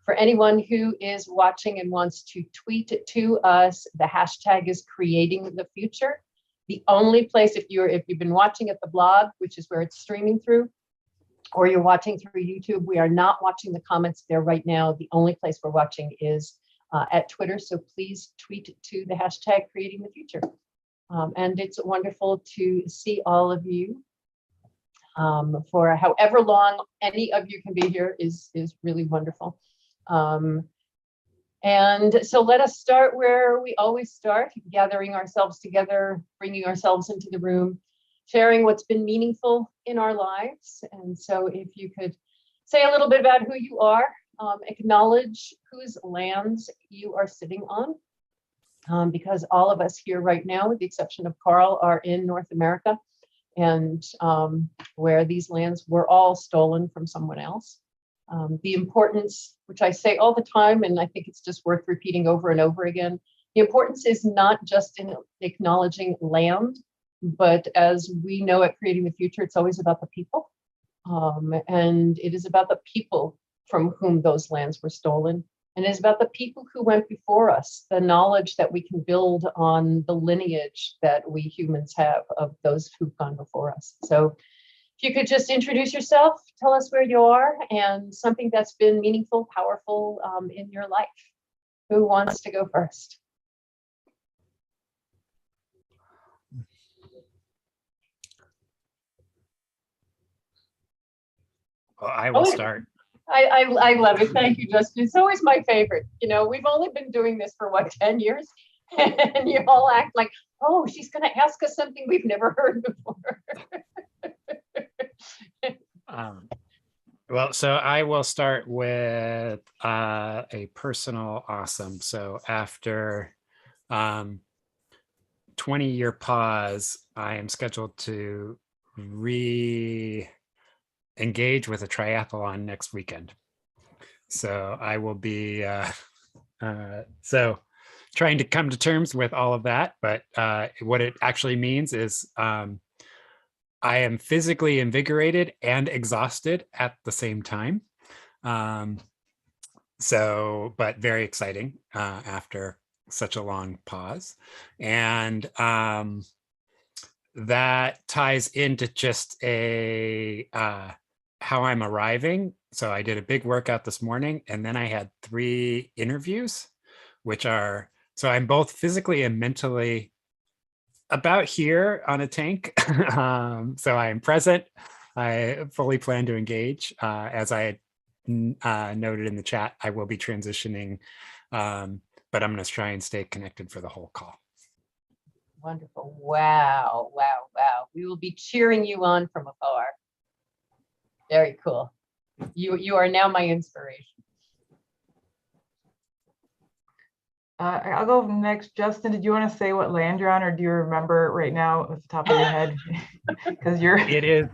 For anyone who is watching and wants to tweet it to us, the hashtag is creating the future. The only place, if you've been watching at the blog, which is where it's streaming through, or you're watching through YouTube, we are not watching the comments there right now. The only place we're watching is at Twitter. So please tweet to the hashtag creating the future. And it's wonderful to see all of you. For however long any of you can be here is really wonderful. And so let us start where we always start, gathering ourselves together, bringing ourselves into the room, sharing what's been meaningful in our lives. And so if you could say a little bit about who you are, acknowledge whose lands you are sitting on, because all of us here right now, with the exception of Carl, are in North America, and where these lands were all stolen from someone else. The importance, which I say all the time, and I think it's just worth repeating over and over again, the importance is not just in acknowledging land, but as we know at Creating the Future, it's always about the people. And it is about the people from whom those lands were stolen. And it's about the people who went before us, the knowledge that we can build on the lineage that we humans have of those who've gone before us. So if you could just introduce yourself, tell us where you are, and something that's been meaningful, powerful in your life. Who wants to go first? Well, I will start. I love it. Thank you, Justin. It's always my favorite. You know, we've only been doing this for what, 10 years? And you all act like, oh, she's going to ask us something we've never heard before. Well, so I will start with a personal awesome. So after 20-year pause, I am scheduled to engage with a triathlon next weekend. So I will be so trying to come to terms with all of that. But what it actually means is I am physically invigorated and exhausted at the same time. But very exciting after such a long pause. And that ties into just how I'm arriving. So I did a big workout this morning, and then I had 3 interviews, so I'm both physically and mentally about here on a tank. So I am present. I fully plan to engage. As I had noted in the chat, I will be transitioning, but I'm going to try and stay connected for the whole call. Wonderful. Wow, wow, wow. We will be cheering you on from afar. Very cool. You are now my inspiration. I'll go next. Justin, did you want to say what land you're on, or do you remember right now off the top of your head? Because you're it is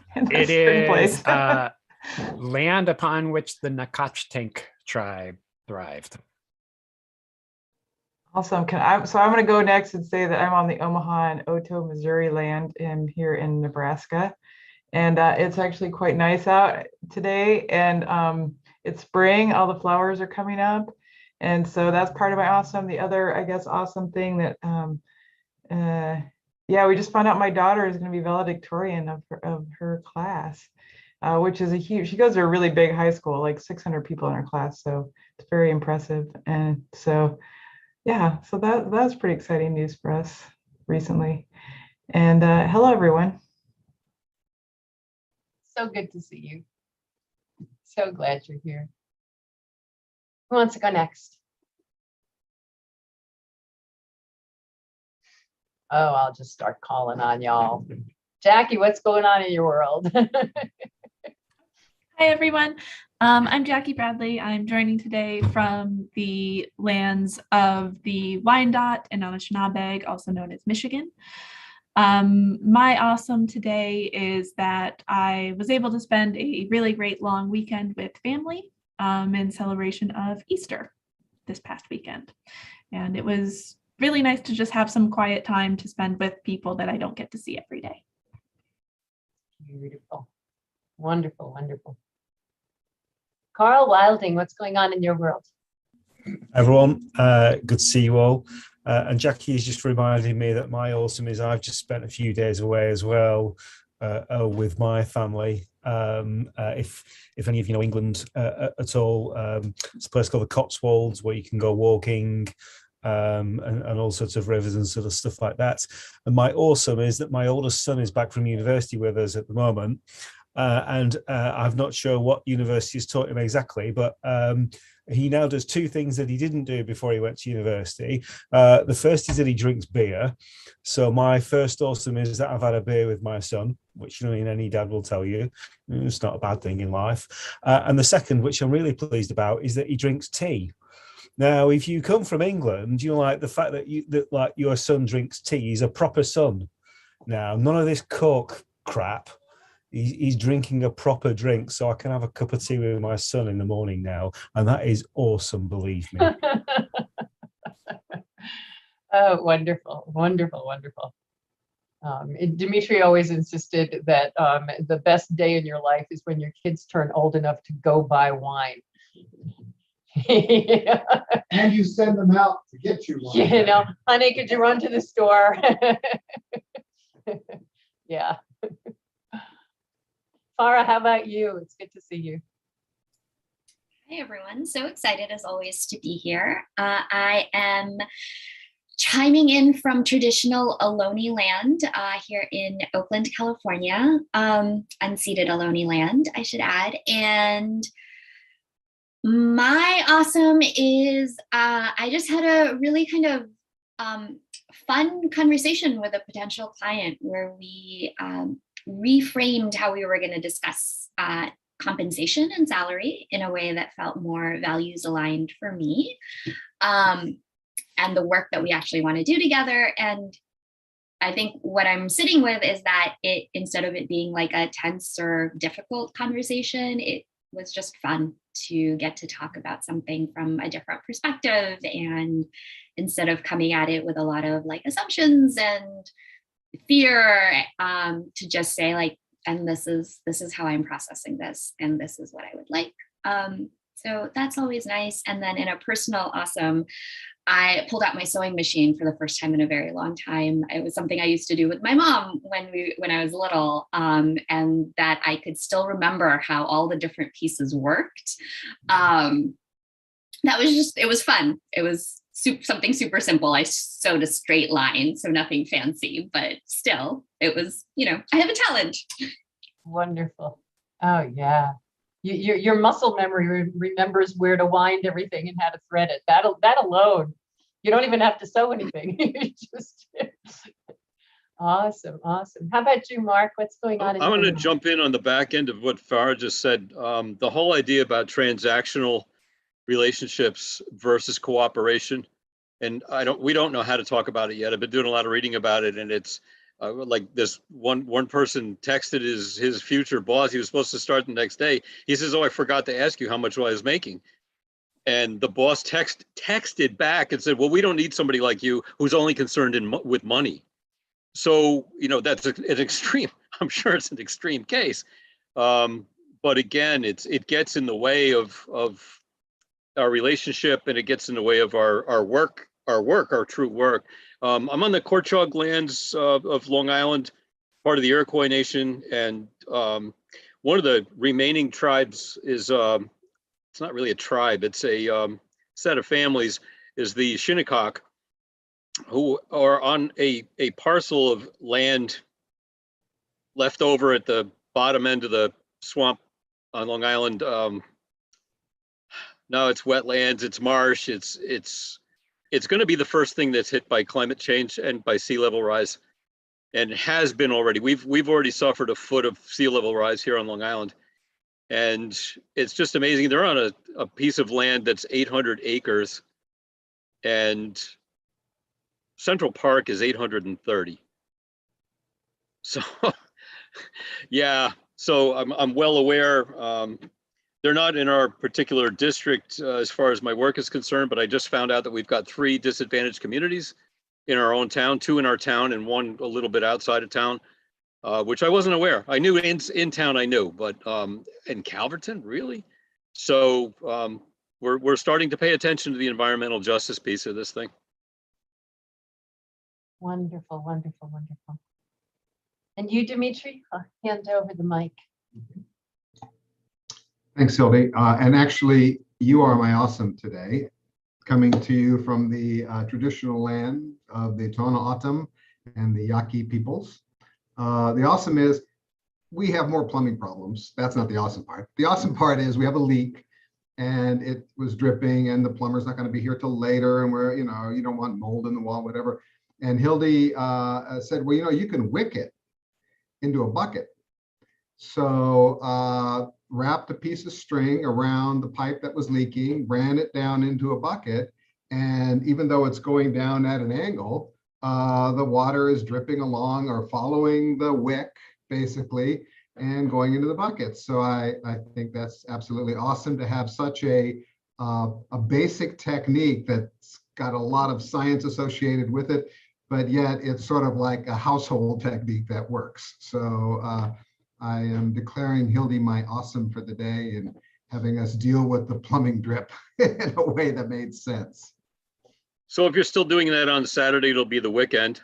land upon which the Nacotchtank tribe thrived. Awesome. So I'm going to go next and say that I'm on the Omaha and Otoe, Missouri land here in Nebraska. And it's actually quite nice out today, and it's spring. All the flowers are coming up, and so that's part of my awesome. The other, I guess, awesome thing that, yeah, we just found out my daughter is going to be valedictorian of her class, which is she goes to a really big high school, like 600 people in her class, so it's very impressive. And so, yeah, so that's pretty exciting news for us recently. And hello, everyone. So good to see you. So glad you're here. Who wants to go next? Oh, I'll just start calling on y'all. Jackie, what's going on in your world? Hi, everyone. I'm Jackie Bradley. I'm joining today from the lands of the Wyandot and Anishinaabe, also known as Michigan. My awesome today is that I was able to spend a really great long weekend with family in celebration of Easter this past weekend. And it was really nice to just have some quiet time to spend with people that I don't get to see every day. Beautiful. Wonderful, wonderful. Carl Wilding, what's going on in your world? Everyone, good to see you all. And Jackie has just reminded me that my awesome is I've just spent a few days away as well with my family. If any of you know England at all, it's a place called the Cotswolds where you can go walking and all sorts of rivers and sort of stuff like that. And my awesome is that my oldest son is back from university with us at the moment. And I'm not sure what university has taught him exactly, but he now does two things that he didn't do before he went to university. The first is that he drinks beer. So my first awesome is that I've had a beer with my son, which any dad will tell you, it's not a bad thing in life. And the second, which I'm really pleased about, is that he drinks tea. Now, if you come from England, like the fact that like your son drinks tea, he's a proper son. Now, none of this Coke crap. He's drinking a proper drink, so I can have a cup of tea with my son in the morning now, and that is awesome, believe me. Oh, wonderful, wonderful, wonderful. Dimitri always insisted that the best day in your life is when your kids turn old enough to go buy wine. Yeah. And you send them out to get you one. Honey, could you run to the store? Yeah. Farah, how about you? It's good to see you. Hey everyone, so excited as always to be here. I am chiming in from traditional Ohlone land here in Oakland, California, unceded Ohlone land, I should add. And my awesome is I just had a really kind of fun conversation with a potential client where we reframed how we were going to discuss compensation and salary in a way that felt more values aligned for me, and the work that we actually want to do together. And I think what I'm sitting with is that instead of it being like a tense or difficult conversation, it was just fun to get to talk about something from a different perspective, and instead of coming at it with a lot of like assumptions and fear, to just say like, and this is how I'm processing this, and this is what I would like. So that's always nice. And then in a personal awesome, I pulled out my sewing machine for the first time in a very long time. It was something I used to do with my mom when I was little, and that I could still remember how all the different pieces worked. That was just, it was fun. It was something super simple. I sewed a straight line, so nothing fancy, but still it was, I have a talent. Wonderful. Oh yeah. Your muscle memory remembers where to wind everything and how to thread it. That alone, you don't even have to sew anything. Just awesome. How about you, Mark? What's going on? I'm going to jump in on the back end of what Farah just said. The whole idea about transactional relationships versus cooperation, and we don't know how to talk about it yet. I've been doing a lot of reading about it, and it's like this one person texted his future boss. He was supposed to start the next day. He says, "Oh, I forgot to ask you how much I was making." And the boss texted back and said, "Well, we don't need somebody like you who's only concerned with money." So that's an extreme. I'm sure it's an extreme case, but again, it gets in the way of our relationship, and it gets in the way of our work, our true work. I'm on the Korchog lands of Long Island, part of the Iroquois Nation, and one of the remaining tribes is, it's not really a tribe, it's a set of families, is the Shinnecock, who are on a parcel of land left over at the bottom end of the swamp on Long Island. No, it's wetlands, it's marsh, it's going to be the first thing that's hit by climate change and by sea level rise, and has been already. We've already suffered a foot of sea level rise here on Long Island, and it's just amazing. They're on a piece of land that's 800 acres, and Central Park is 830. So, yeah. So I'm well aware. They're not in our particular district as far as my work is concerned, but I just found out that we've got 3 disadvantaged communities in our own town, 2 in our town and 1 a little bit outside of town, which I wasn't aware. I knew in town, I knew, but in Calverton, really? So we're starting to pay attention to the environmental justice piece of this thing. Wonderful, wonderful, wonderful. And you, Dimitri, I'll hand over the mic. Thanks, Hildy. And actually, you are my awesome today, coming to you from the traditional land of the Tohono O'odham and the Yaqui peoples. The awesome is we have more plumbing problems. That's not the awesome part. The awesome part is we have a leak and it was dripping and the plumber's not going to be here till later, and we're, you know, you don't want mold in the wall, whatever. And Hildy said, well, you know, you can wick it into a bucket. So wrapped a piece of string around the pipe that was leaking, ran it down into a bucket, and even though it's going down at an angle, the water is dripping along or following the wick, basically, and going into the bucket. So I think that's absolutely awesome to have such a basic technique that's got a lot of science associated with it, but yet it's sort of like a household technique that works. So I am declaring Hildy my awesome for the day and having us deal with the plumbing drip in a way that made sense. So if you're still doing that on Saturday, it'll be the weekend.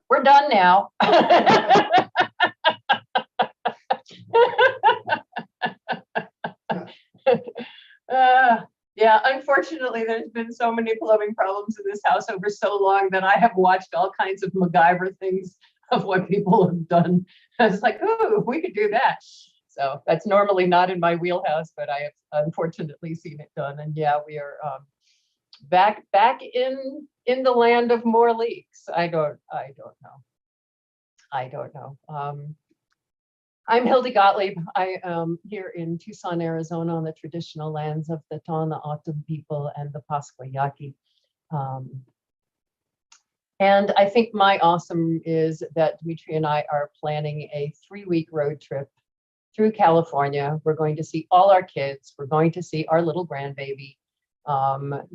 We're done now. Yeah, unfortunately, there's been so many plumbing problems in this house over so long that I have watched all kinds of MacGyver things of what people have done. I was like, oh, we could do that. So that's normally not in my wheelhouse, but I have unfortunately seen it done. And yeah, we are back in the land of more leaks. I don't know. I'm Hildy Gottlieb. I am here in Tucson, Arizona, on the traditional lands of the Tohono O'odham people and the Pascua Yaqui. And I think my awesome is that Dimitri and I are planning a 3-week road trip through California. We're going to see all our kids. We're going to see our little grandbaby.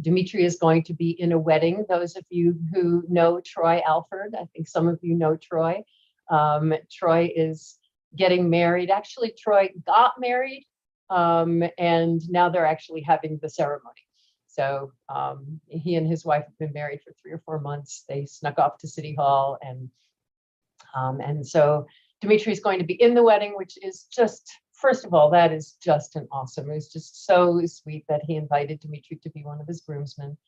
Dimitri is going to be in a wedding. Those of you who know Troy Alford, I think some of you know Troy. Troy is getting married. Actually, Troy got married, and now they're actually having the ceremony. So he and his wife have been married for 3 or 4 months. They snuck off to City Hall, and so Dimitri is going to be in the wedding, which is just, first of all, that is just an awesome. It was just so sweet that he invited Dimitri to be one of his groomsmen.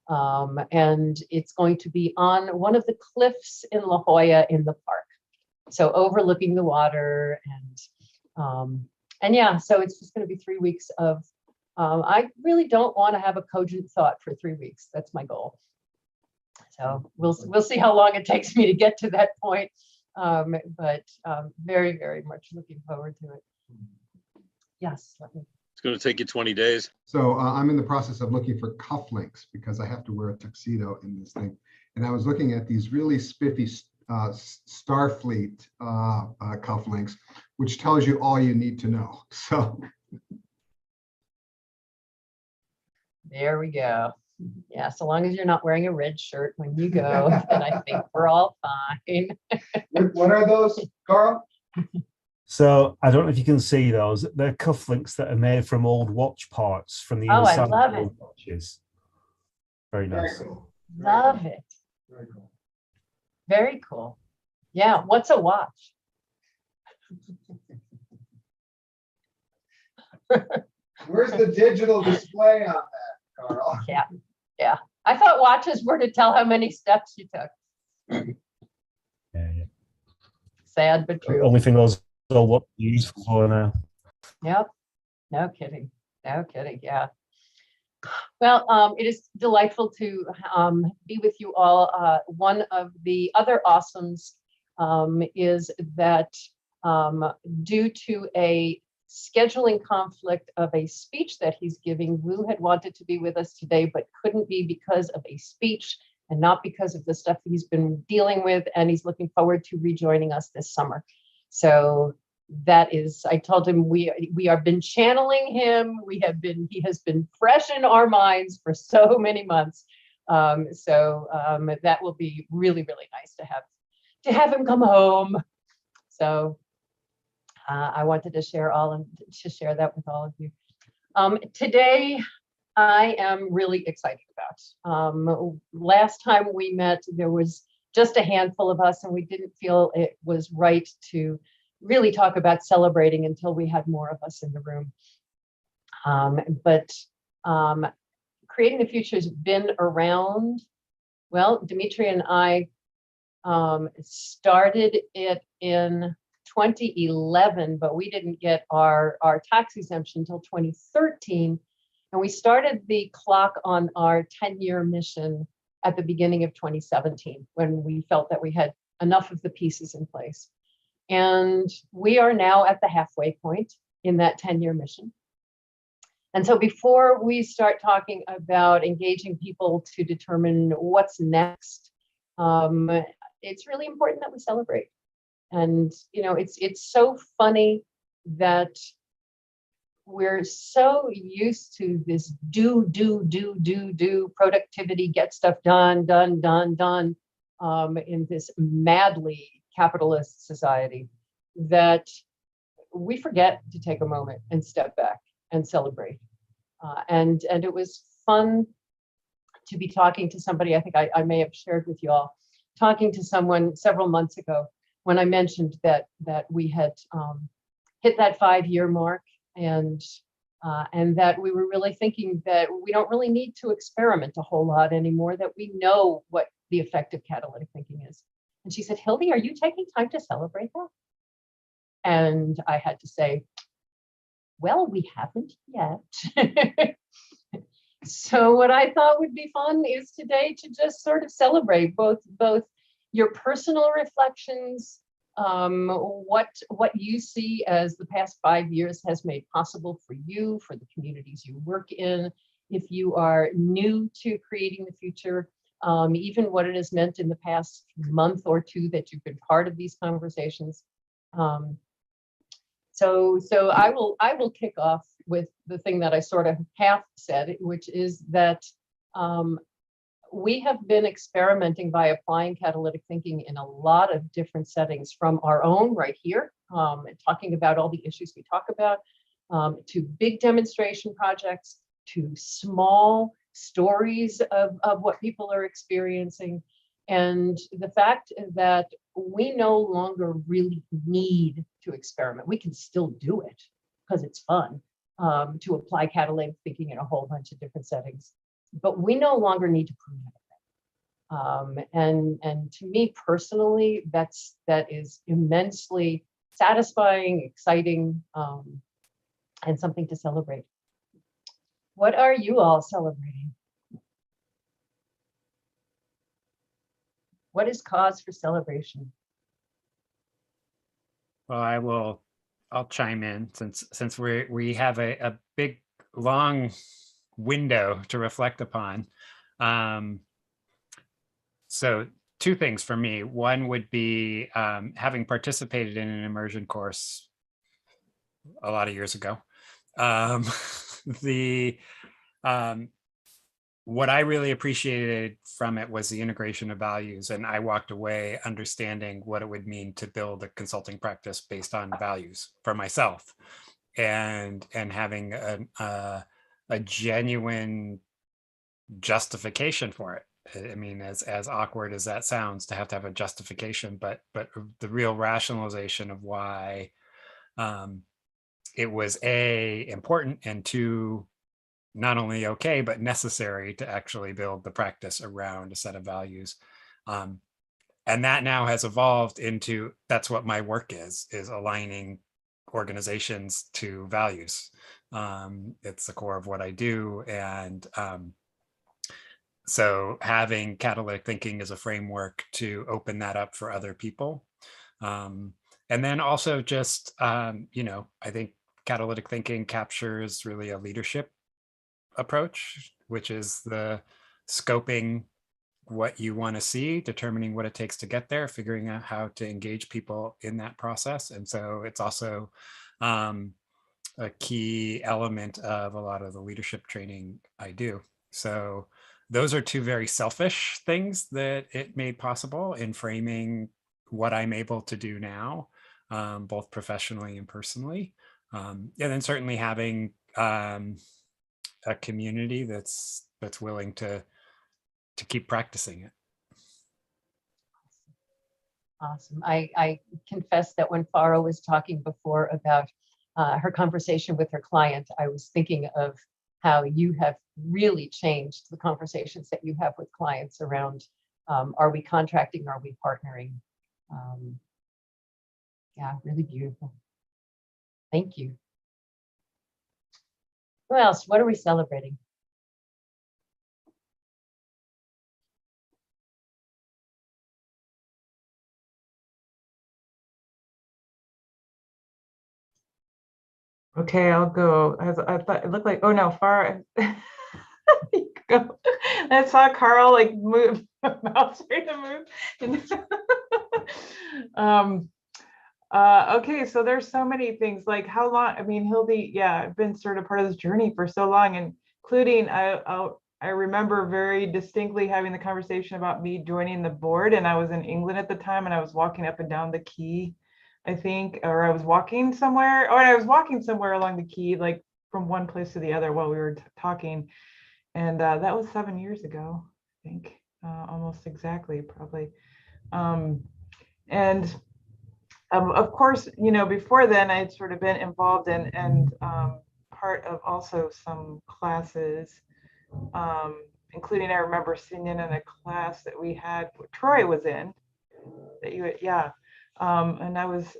And it's going to be on one of the cliffs in La Jolla in the park. So overlooking the water, and yeah, so it's just going to be 3 weeks of, I really don't want to have a cogent thought for 3 weeks. That's my goal. So we'll see how long it takes me to get to that point. But very, very much looking forward to it. Yes. It's going to take you 20 days. So I'm in the process of looking for cufflinks because I have to wear a tuxedo in this thing. And I was looking at these really spiffy Starfleet cufflinks, which tells you all you need to know. So there we go. Yeah, so long as you're not wearing a red shirt when you go, then I think we're all fine. What are those, Carl? So I don't know if you can see those. They're cufflinks that are made from old watch parts from the Oh, I inside love of it. old watches. Very nice. Very cool. Love it. Very cool. Very cool. Yeah, what's a watch? Where's the digital display on that, Carl? Yeah. I thought watches were to tell how many steps you took. Yeah. Sad but The true. only thing those old watches are useful for now. Yep. No kidding. No kidding. Yeah. Well, it is delightful to be with you all. One of the other awesomes is that due to a scheduling conflict of a speech that he's giving, Lou had wanted to be with us today, but couldn't be because of a speech and not because of the stuff he's been dealing with. And he's looking forward to rejoining us this summer. So that is, I told him we have been channeling him. He has been fresh in our minds for so many months. So that will be really, really nice to have him come home. So I wanted to share that with all of you. Today, I am really excited about. Last time we met, there was just a handful of us, and we didn't feel it was right to really talk about celebrating until we had more of us in the room. But Creating the Future has been around. Well, Dimitri and I started it in 2011, but we didn't get our tax exemption until 2013. And we started the clock on our 10-year mission at the beginning of 2017, when we felt that we had enough of the pieces in place. And we are now at the halfway point in that 10-year mission. And so before we start talking about engaging people to determine what's next, it's really important that we celebrate. And it's so funny that we're so used to this do productivity, get stuff done in this madly capitalist society, that we forget to take a moment and step back and celebrate. And it was fun to be talking to somebody, I think I may have shared with you all, talking to someone several months ago when I mentioned that we had hit that 5-year mark, and that we were really thinking that we don't really need to experiment a whole lot anymore, that we know what the effect of catalytic thinking is. And she said, Hildy, are you taking time to celebrate that? And I had to say, well, we haven't yet. So what I thought would be fun is today to just sort of celebrate both your personal reflections, what you see as the past 5 years has made possible for you, for the communities you work in. If you are new to Creating the Future, even what it has meant in the past month or two that you've been part of these conversations. So I will kick off with the thing that I sort of half said, which is that we have been experimenting by applying catalytic thinking in a lot of different settings, from our own right here, talking about all the issues we talk about, to big demonstration projects, to small stories of what people are experiencing. And the fact that we no longer really need to experiment. We can still do it because it's fun to apply catalytic thinking in a whole bunch of different settings, but we no longer need to prove anything. And to me personally, that is immensely satisfying, exciting, and something to celebrate. What are you all celebrating? What is cause for celebration? Well, I'll chime in since we have a big long window to reflect upon. So 2 things for me. One would be having participated in an immersion course a lot of years ago. What I really appreciated from it was the integration of values, and I walked away understanding what it would mean to build a consulting practice based on values for myself, and having a genuine justification for it. I mean, as awkward as that sounds, to have a justification, but the real rationalization of why it was A, important, and 2, not only okay, but necessary to actually build the practice around a set of values. And that now has evolved into, that's what my work is aligning organizations to values. It's the core of what I do. And so having catalytic thinking as a framework to open that up for other people. And then also just, I think catalytic thinking captures really a leadership approach, which is the scoping what you want to see, determining what it takes to get there, figuring out how to engage people in that process. And so it's also a key element of a lot of the leadership training I do. So those are 2 very selfish things that it made possible in framing what I'm able to do now. both professionally and personally. And then certainly having a community that's willing to keep practicing it. Awesome. I confess that when Farah was talking before about her conversation with her client, I was thinking of how you have really changed the conversations that you have with clients around, are we contracting, are we partnering? Yeah, really beautiful. Thank you. Who else? What are we celebrating? Okay, I'll go. I thought it looked like, oh no, far. You go. I saw Carl like move, mouth straight to move. Okay, so there's so many things, like how long, I mean, I've been sort of part of this journey for so long, including I remember very distinctly having the conversation about me joining the board, and I was in England at the time, and I was walking up and down the quay, I think, or I was walking somewhere along the quay, like from one place to the other while we were talking. And that was 7 years ago, I think, almost exactly, probably. And of course, before then, I'd sort of been involved in and part of also some classes, including I remember sitting in a class that we had, Troy was in, and I was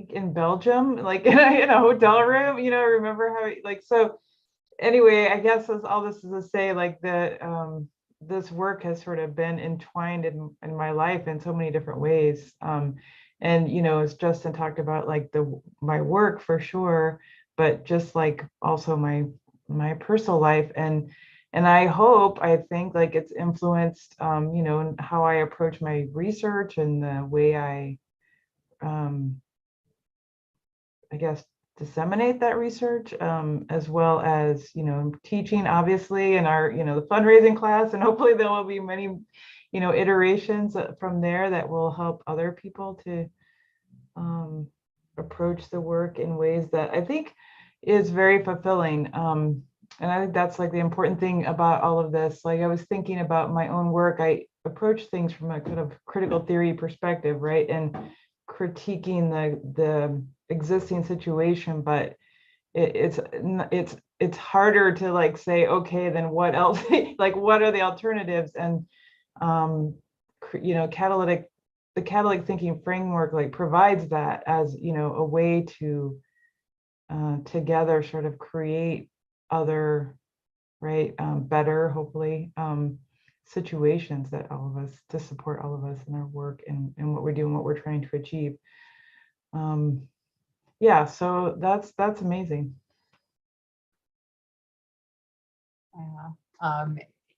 in Belgium, like in a hotel room, remember how, like, so anyway, I guess all this is to say, like, this work has sort of been entwined in my life in so many different ways. And, as Justin talked about, like my work for sure, but just like also my personal life. And I think like it's influenced, how I approach my research and the way I guess, disseminate that research, as well as, teaching, obviously, in our, the fundraising class, and hopefully there will be many, iterations from there that will help other people to approach the work in ways that I think is very fulfilling. And I think that's like the important thing about all of this. Like, I was thinking about my own work. I approach things from a kind of critical theory perspective, right? And critiquing the existing situation, but it's harder to like say, okay, then what else? Like, what are the alternatives? And the catalytic thinking framework like provides that as a way to together sort of create other, right, better, hopefully, situations that all of us, to support all of us in our work and what we're doing, what we're trying to achieve. Yeah, so that's amazing.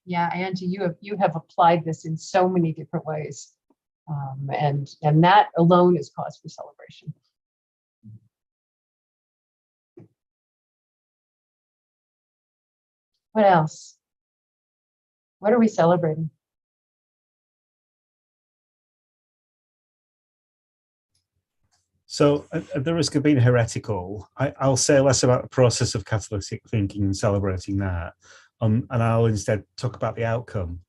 Yeah, Angie, you have applied this in so many different ways, and that alone is cause for celebration. What else? What are we celebrating? So at the risk of being heretical, I'll say less about the process of catalytic thinking and celebrating that, and I'll instead talk about the outcome.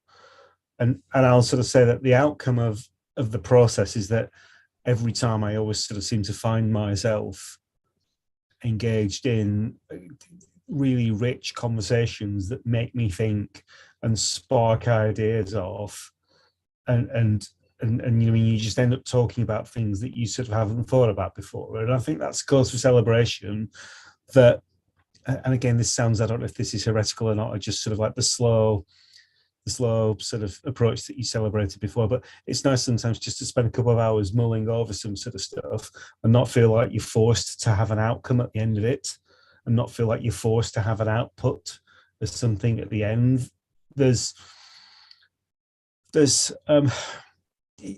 And I'll sort of say that the outcome of the process is that every time I always sort of seem to find myself engaged in really rich conversations that make me think and spark ideas off, and you just end up talking about things that you sort of haven't thought about before. And I think that's cause for celebration. That, and again, this sounds, I don't know if this is heretical or not, or just sort of like the slow sort of approach that you celebrated before, but it's nice sometimes just to spend a couple of hours mulling over some sort of stuff and not feel like you're forced to have an outcome at the end of it, and not feel like you're forced to have an output as something at the end. There's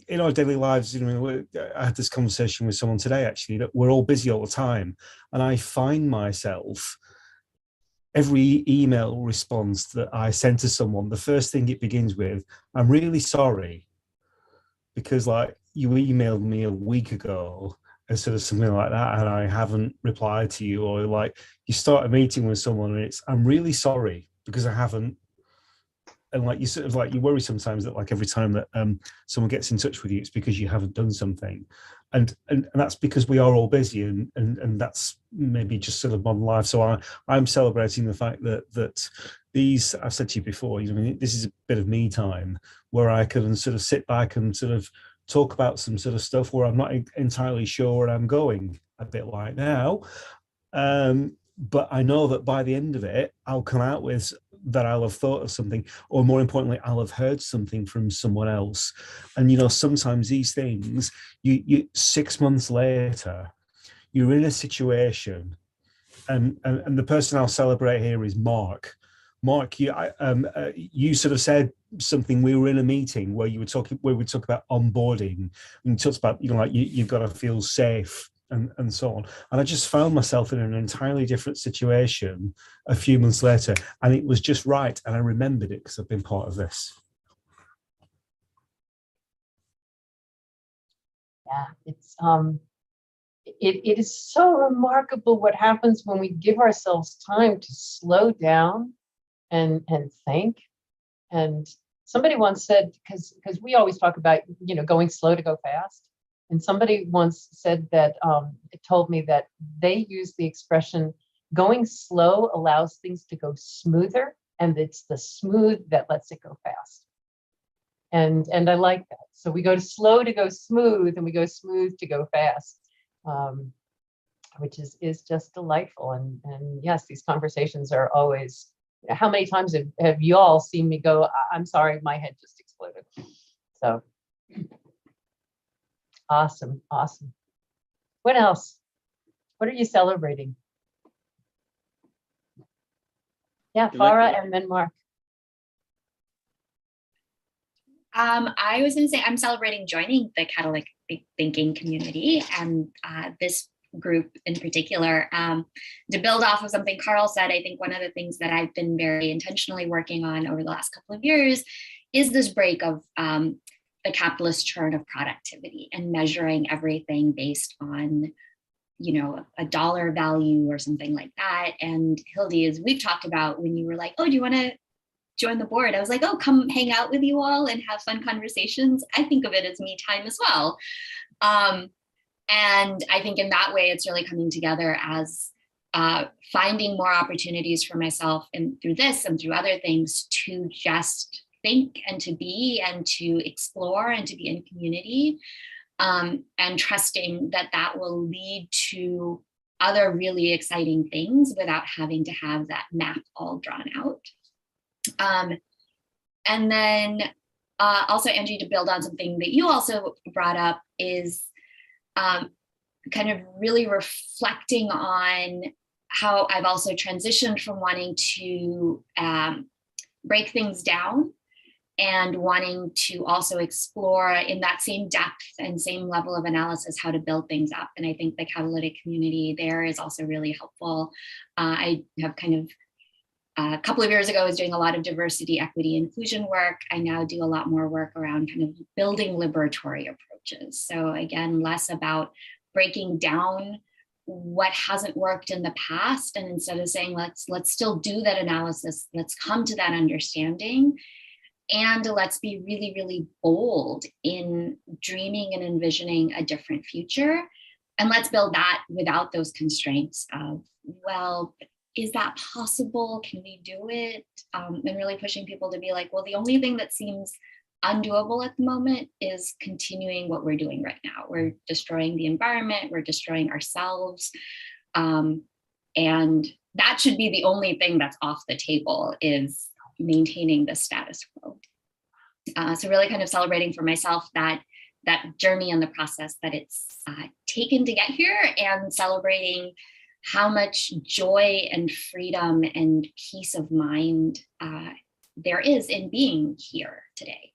in our daily lives, I had this conversation with someone today, actually, that we're all busy all the time. And I find myself, every email response that I send to someone, the first thing it begins with, I'm really sorry. Because like, you emailed me a week ago instead of something like that, and I haven't replied to you, or like you start a meeting with someone and it's, I'm really sorry because I haven't. And like you sort of like you worry sometimes that like every time that someone gets in touch with you, it's because you haven't done something, and that's because we are all busy, and that's maybe just sort of modern life. So I'm celebrating the fact that these, I've said to you before, I mean, this is a bit of me time where I can sort of sit back and sort of talk about some sort of stuff where I'm not entirely sure where I'm going, a bit like now. But I know that by the end of it, I'll come out with that I'll have thought of something, or more importantly, I'll have heard something from someone else. And you know, sometimes these things, you 6 months later, you're in a situation, and the person I'll celebrate here is Mark. Mark, you sort of said something. We were in a meeting where we talk about onboarding, and you talked about, you know, like you've got to feel safe and so on. And I just found myself in an entirely different situation a few months later, and it was just right. And I remembered it because I've been part of this. Yeah, it's it is so remarkable what happens when we give ourselves time to slow down and think. And somebody once said, because we always talk about, you know, going slow to go fast. And somebody once said that, it told me that they use the expression, going slow allows things to go smoother, and it's the smooth that lets it go fast. And I like that. So we go to slow to go smooth, and we go smooth to go fast, which is just delightful. And yes, these conversations are always, how many times have you all seen me go, I'm sorry, my head just exploded. So. Awesome. Awesome. What else? What are you celebrating? Yeah, Farah and then Mark. I was going to say I'm celebrating joining the Catalytic Thinking community, and this group in particular. To build off of something Carl said, I think one of the things that I've been very intentionally working on over the last couple of years is this break of the capitalist churn of productivity and measuring everything based on, you know, a dollar value or something like that. And Hildy, as we've talked about, when you were like, oh, do you want to join the board? I was like, oh, come hang out with you all and have fun conversations. I think of it as me time as well. And I think in that way, it's really coming together as finding more opportunities for myself, and through this and through other things, to just think and to be and to explore and to be in community, and trusting that that will lead to other really exciting things without having to have that map all drawn out. And then also, Angie, to build on something that you also brought up, is kind of really reflecting on how I've also transitioned from wanting to break things down and wanting to also explore in that same depth and same level of analysis how to build things up. And I think the catalytic community there is also really helpful. I have kind of a couple of years ago, I was doing a lot of diversity, equity, inclusion work. I now do a lot more work around kind of building liberatory approaches. So again, less about breaking down what hasn't worked in the past, and instead of saying, let's still do that analysis, let's come to that understanding. And let's be really, really bold in dreaming and envisioning a different future. And let's build that without those constraints of, well, is that possible? Can we do it? And really pushing people to be like, well, the only thing that seems undoable at the moment is continuing what we're doing right now. We're destroying the environment, we're destroying ourselves. And that should be the only thing that's off the table, is maintaining the status quo. So really kind of celebrating for myself that journey and the process that it's taken to get here, and celebrating how much joy and freedom and peace of mind there is in being here today.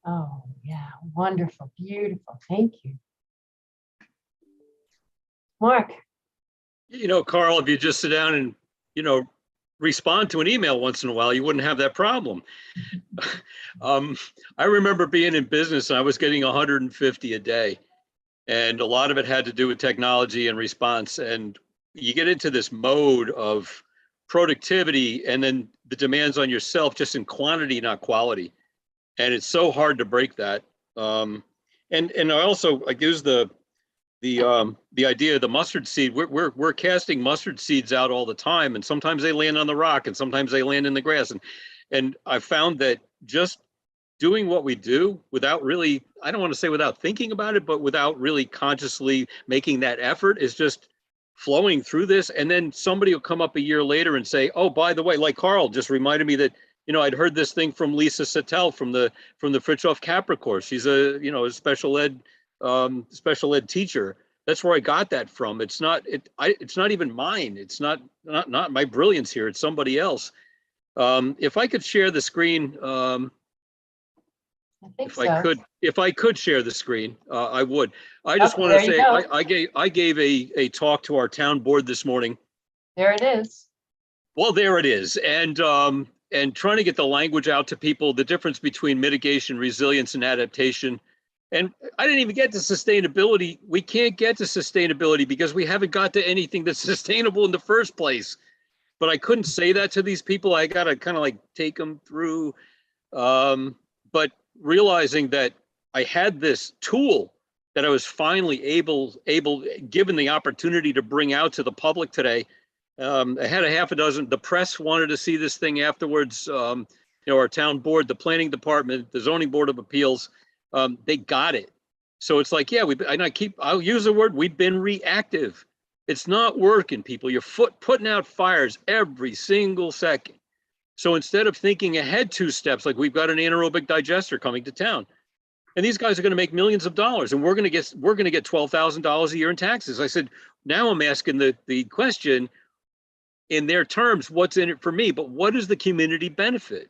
Oh, yeah, wonderful, beautiful. Thank you. Mark. You know, Carl, if you just sit down and, you know, respond to an email once in a while, you wouldn't have that problem. I remember being in business and I was getting 150 a day. And a lot of it had to do with technology and response. And you get into this mode of productivity and then the demands on yourself just in quantity, not quality. And it's so hard to break that. And I also like use the idea of the mustard seed. We're casting mustard seeds out all the time, and sometimes they land on the rock, and sometimes they land in the grass. And I found that just doing what we do without really, I don't want to say without thinking about it, but without really consciously making that effort is just flowing through this. And then somebody will come up a year later and say, oh, by the way, like Carl just reminded me that, you know, I'd heard this thing from Lisa Sattel from the Fritjof Capra course. She's a, you know, a special ed teacher. That's where I got that from. It's not even mine. It's not my brilliance here. It's somebody else. If I could share the screen, if I could share the screen, I would. I just want to say I gave a talk to our town board this morning. There it is. Well, there it is, and trying to get the language out to people, the difference between mitigation, resilience, and adaptation. And I didn't even get to sustainability. We can't get to sustainability because we haven't got to anything that's sustainable in the first place. But I couldn't say that to these people. I got to kind of like take them through. But realizing that I had this tool that I was finally able, given the opportunity to bring out to the public today. I had a half a dozen. The press wanted to see this thing afterwards. You know, our town board, the planning department, the zoning board of appeals. They got it. So it's like, yeah, I'll use the word, we've been reactive. It's not working, people. You're putting out fires every single second. So instead of thinking ahead 2 steps, like we've got an anaerobic digester coming to town, and these guys are going to make millions of dollars, and we're going to get $12,000 a year in taxes. I said, now I'm asking the question in their terms, what's in it for me? But what is the community benefit?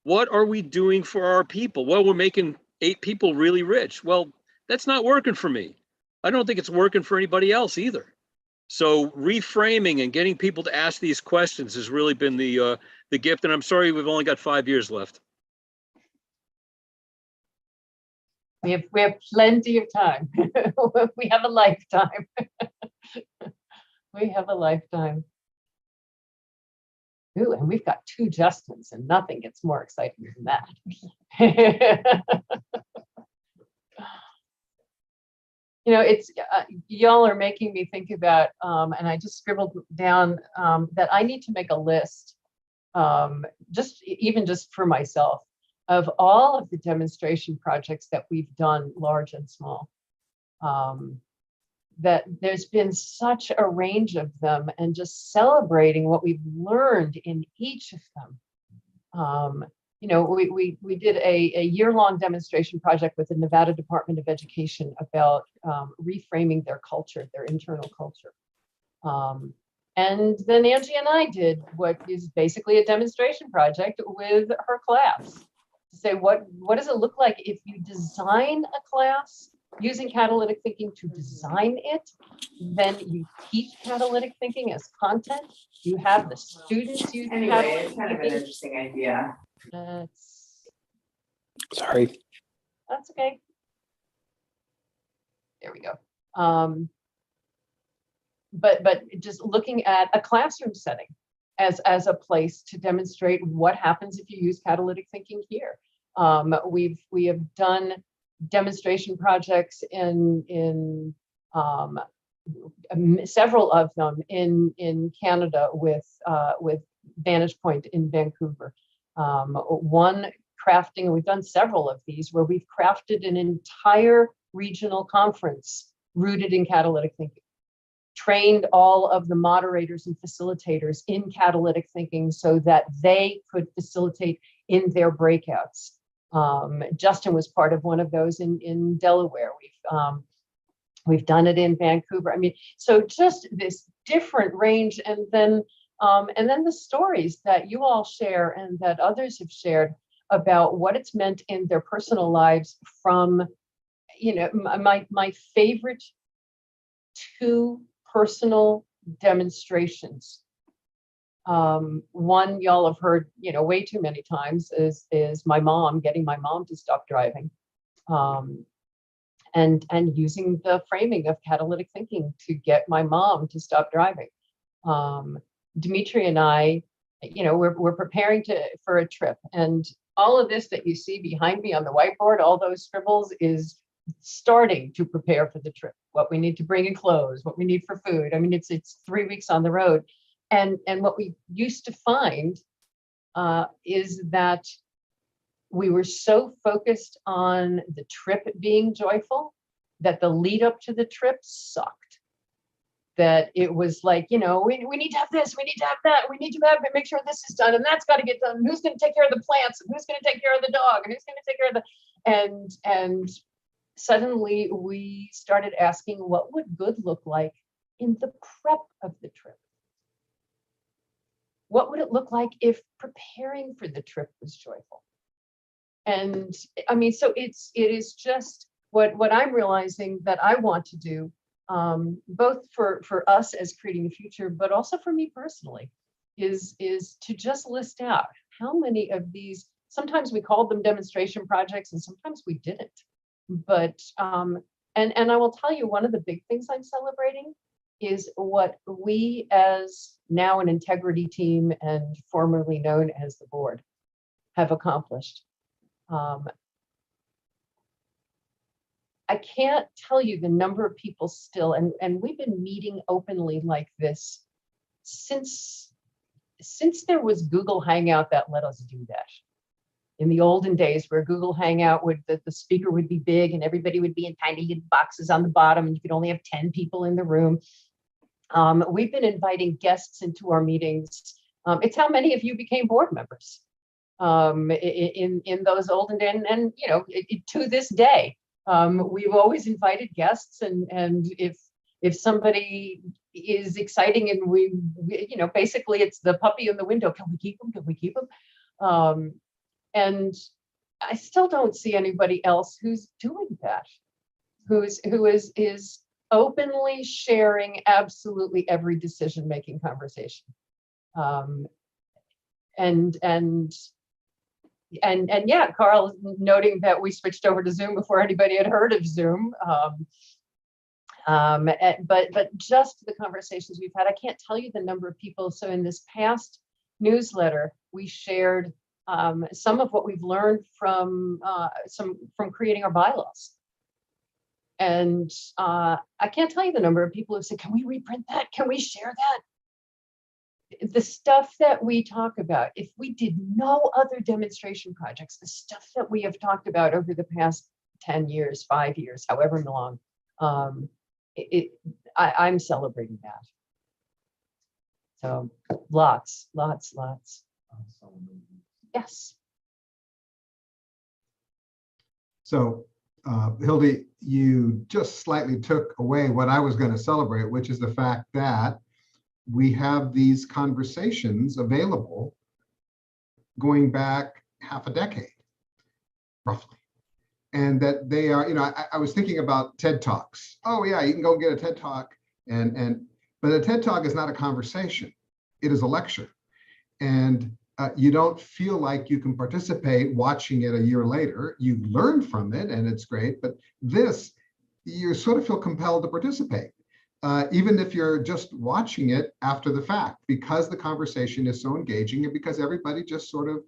What are we doing for our people? Well, we're making 8 people really rich. Well, that's not working for me. I don't think it's working for anybody else either. So reframing and getting people to ask these questions has really been the gift. And I'm sorry, we've only got 5 years left. We have plenty of time. We have a lifetime. We have a lifetime. Ooh, and we've got 2 Justins, and nothing gets more exciting than that. You know, it's y'all are making me think about, and I just scribbled down that I need to make a list, just for myself, of all of the demonstration projects that we've done, large and small. That there's been such a range of them, and just celebrating what we've learned in each of them. You know, we did a year-long demonstration project with the Nevada Department of Education about reframing their culture, their internal culture. And then Angie and I did what is basically a demonstration project with her class to say, what does it look like if you design a class using catalytic thinking to design it, then you teach catalytic thinking as content. You have the students use anyway, it's kind of an interesting idea. Sorry. That's okay. There we go. But just looking at a classroom setting as a place to demonstrate what happens if you use catalytic thinking here. We have done demonstration projects in several of them in Canada with Vantage Point in Vancouver. One crafting, we've done several of these where we've crafted an entire regional conference rooted in catalytic thinking, trained all of the moderators and facilitators in catalytic thinking so that they could facilitate in their breakouts. Justin was part of one of those in Delaware. We've done it in Vancouver. I mean, so just this different range, and then the stories that you all share and that others have shared about what it's meant in their personal lives. From, you know, my favorite 2 personal demonstrations One y'all have heard, way too many times is my mom, getting my mom to stop driving. And using the framing of catalytic thinking to get my mom to stop driving. Dimitri and I, we're preparing for a trip, and all of this that you see behind me on the whiteboard, all those scribbles, is starting to prepare for the trip. What we need to bring in clothes, what we need for food. I mean, it's 3 weeks on the road, and what we used to find is that we were so focused on the trip being joyful that the lead up to the trip sucked. That it was like, we need to have this, we need to have that, we need to have, make sure this is done, and that's got to get done. Who's going to take care of the plants, and who's going to take care of the dog, and who's going to take care of the, and suddenly we started asking, what would good look like in the prep of the trip? What would it look like if preparing for the trip was joyful? And I mean, so it is just what I'm realizing that I want to do, both for us as Creating the Future, but also for me personally, is to just list out how many of these, sometimes we called them demonstration projects and sometimes we didn't. But, and I will tell you, one of the big things I'm celebrating is what we, as now an integrity team and formerly known as the board, have accomplished. I can't tell you the number of people still, and we've been meeting openly like this since there was Google Hangout that let us do that. In the olden days where Google Hangout the speaker would be big and everybody would be in tiny little boxes on the bottom and you could only have 10 people in the room. We've been inviting guests into our meetings. It's how many of you became board members in those olden days, and to this day. We've always invited guests, and if somebody is exciting and we basically it's the puppy in the window, can we keep them? Can we keep them? And I still don't see anybody else who's doing that, who is openly sharing absolutely every decision-making conversation. And yeah, Carl noting that we switched over to Zoom before anybody had heard of Zoom. But just the conversations we've had, I can't tell you the number of people. So in this past newsletter, we shared some of what we've learned from creating our bylaws. And I can't tell you the number of people who said, can we reprint that? Can we share that? The stuff that we talk about, if we did no other demonstration projects, the stuff that we have talked about over the past 10 years, 5 years, however long, I'm celebrating that. So lots. Yes. So Hildy, you just slightly took away what I was going to celebrate, which is the fact that we have these conversations available going back half a decade, roughly. And that they are, I was thinking about TED Talks. Oh yeah, you can go get a TED Talk, but a TED Talk is not a conversation. It is a lecture. And you don't feel like you can participate watching it a year later. You learn from it and it's great, but this, you sort of feel compelled to participate. Even if you're just watching it after the fact, because the conversation is so engaging and because everybody just sort of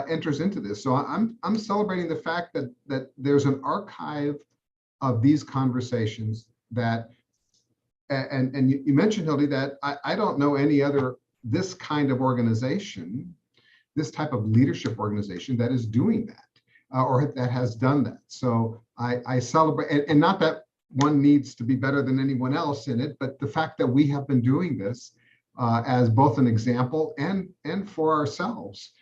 enters into this. So I'm celebrating the fact that there's an archive of these conversations that, and you mentioned, Hildy, that I don't know any other this kind of organization, this type of leadership organization that is doing that or that has done that. So I celebrate, and not that one needs to be better than anyone else in it, but the fact that we have been doing this as both an example and for ourselves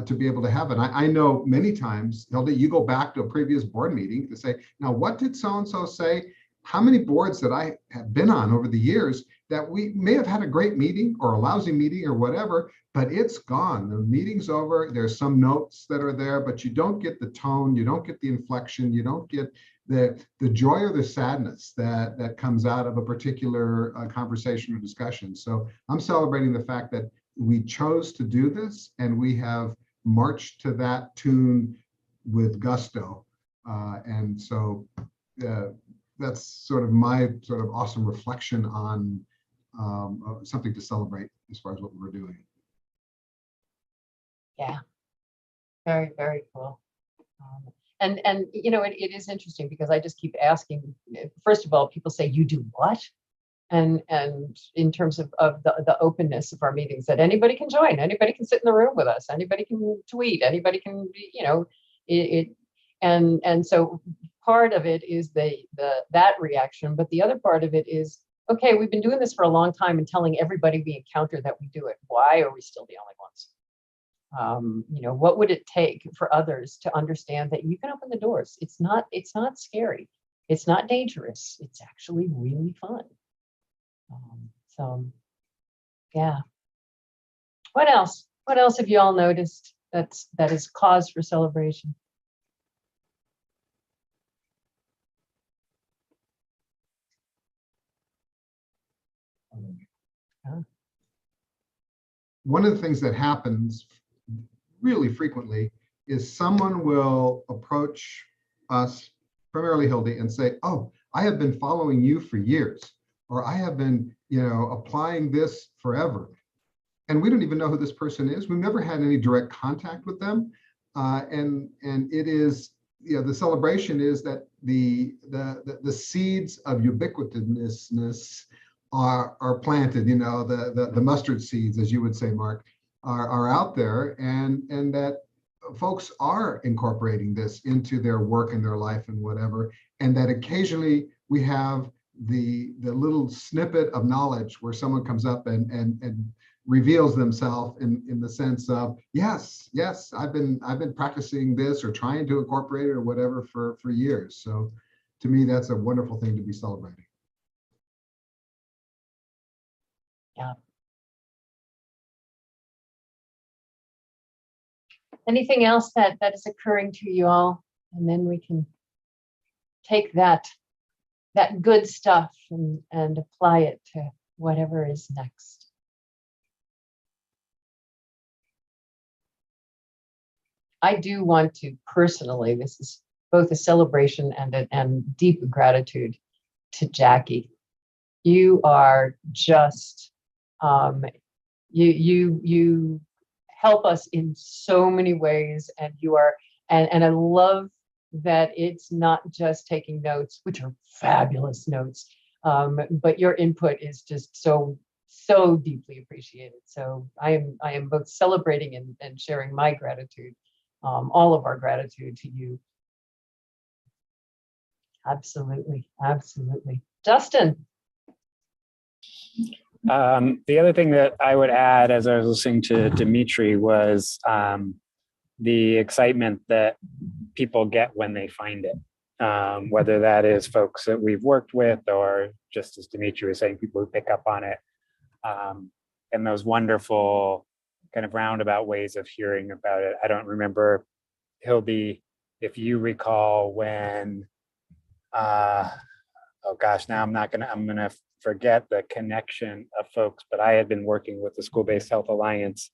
to be able to have it. I know many times, Hilda, you go back to a previous board meeting to say, now what did so-and-so say? How many boards that I have been on over the years that we may have had a great meeting or a lousy meeting or whatever, but it's gone. The meeting's over. There's some notes that are there, but you don't get the tone, you don't get the inflection, you don't get the joy or the sadness that comes out of a particular conversation or discussion. So I'm celebrating the fact that we chose to do this, and we have marched to that tune with gusto. And so that's sort of my sort of awesome reflection on something to celebrate as far as what we're doing. Yeah, very, very cool. And you know, it is interesting because I just keep asking, first of all, people say, you do what? And in terms of the openness of our meetings, that anybody can join, anybody can sit in the room with us, anybody can tweet, anybody can, you know, and so part of it is that reaction, but the other part of it is, okay, we've been doing this for a long time and telling everybody we encounter that we do it. Why are we still the only ones? You know, what would it take for others to understand that you can open the doors? It's not scary. It's not dangerous. It's actually really fun. So yeah. What else? What else have you all noticed that is cause for celebration? One of the things that happens really frequently is someone will approach us, primarily Hildy, and say, oh, I have been following you for years, or I have been, you know, applying this forever. And we don't even know who this person is. We've never had any direct contact with them. And it is, you know, the celebration is that the seeds of ubiquitousness are planted, you know, the mustard seeds, as you would say, Mark, are out there, and that folks are incorporating this into their work and their life and whatever, and that occasionally we have the little snippet of knowledge where someone comes up and reveals themselves in the sense of, yes, I've been practicing this or trying to incorporate it or whatever for years. So to me, that's a wonderful thing to be celebrating. Yeah. Anything else that is occurring to you all? And then we can take that good stuff and apply it to whatever is next. I do want to personally, this is both a celebration and deep gratitude to Jackie. You are just, you help us in so many ways, and you are, and I love that it's not just taking notes, which are fabulous notes, but your input is just so deeply appreciated. So I am both celebrating and sharing my gratitude, all of our gratitude to you. Absolutely, absolutely. Justin. The other thing that I would add as I was listening to Dimitri was the excitement that people get when they find it, whether that is folks that we've worked with or just as Dimitri was saying, people who pick up on it, and those wonderful kind of roundabout ways of hearing about it. I don't remember, Hildy, if you recall when, oh gosh, now I'm gonna forget the connection of folks, but I had been working with the School-Based Health Alliance.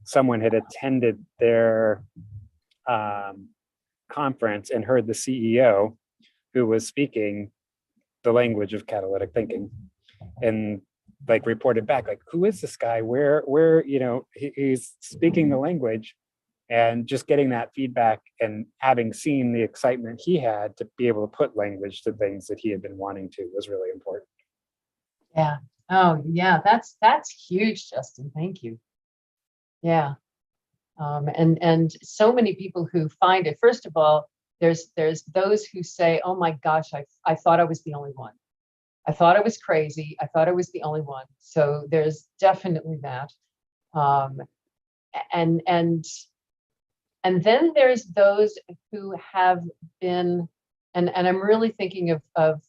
Someone had attended their conference and heard the CEO who was speaking the language of catalytic thinking, and like reported back, like, who is this guy? Where, you know, he's speaking the language, and just getting that feedback and having seen the excitement he had to be able to put language to things that he had been wanting to was really important. Yeah. Oh, yeah. That's huge, Justin. Thank you. Yeah. And so many people who find it. First of all, there's those who say, "Oh my gosh, I thought I was the only one. I thought I was crazy. I thought I was the only one." So there's definitely that. And then there's those who have been, and I'm really thinking of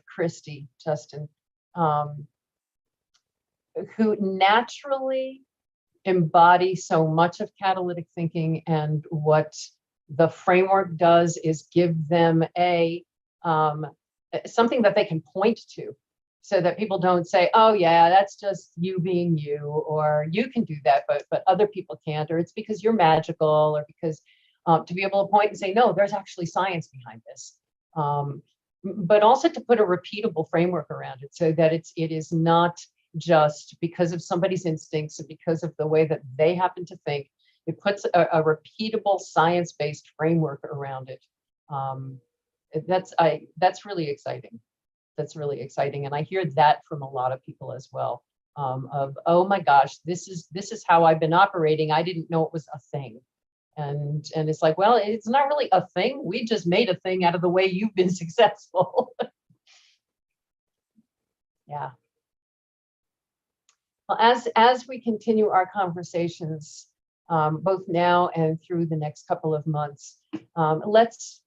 Christy, Justin, who naturally embody so much of catalytic thinking, and what the framework does is give them something that they can point to. so that people don't say, oh yeah, that's just you being you, or you can do that, but other people can't, or it's because you're magical, or because to be able to point and say, no, there's actually science behind this. But also to put a repeatable framework around it so that it is not just because of somebody's instincts and because of the way that they happen to think. It puts a repeatable science-based framework around it. That's really exciting. That's really exciting. And I hear that from a lot of people as well, of, oh my gosh, this is how I've been operating. I didn't know it was a thing. And it's like, well, it's not really a thing. We just made a thing out of the way you've been successful. Yeah. Well, as we continue our conversations, both now and through the next couple of months, let's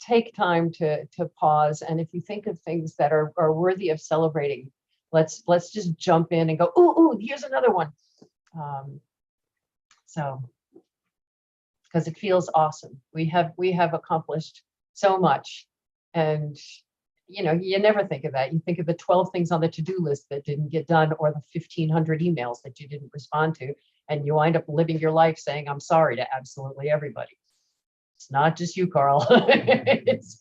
take time to pause. And if you think of things that are worthy of celebrating, let's just jump in and go, ooh, here's another one. So, because it feels awesome. We have accomplished so much, and you know, you never think of that. You think of the 12 things on the to-do list that didn't get done, or the 1,500 emails that you didn't respond to, and you wind up living your life saying, I'm sorry to absolutely everybody. It's not just you, Carl. It's,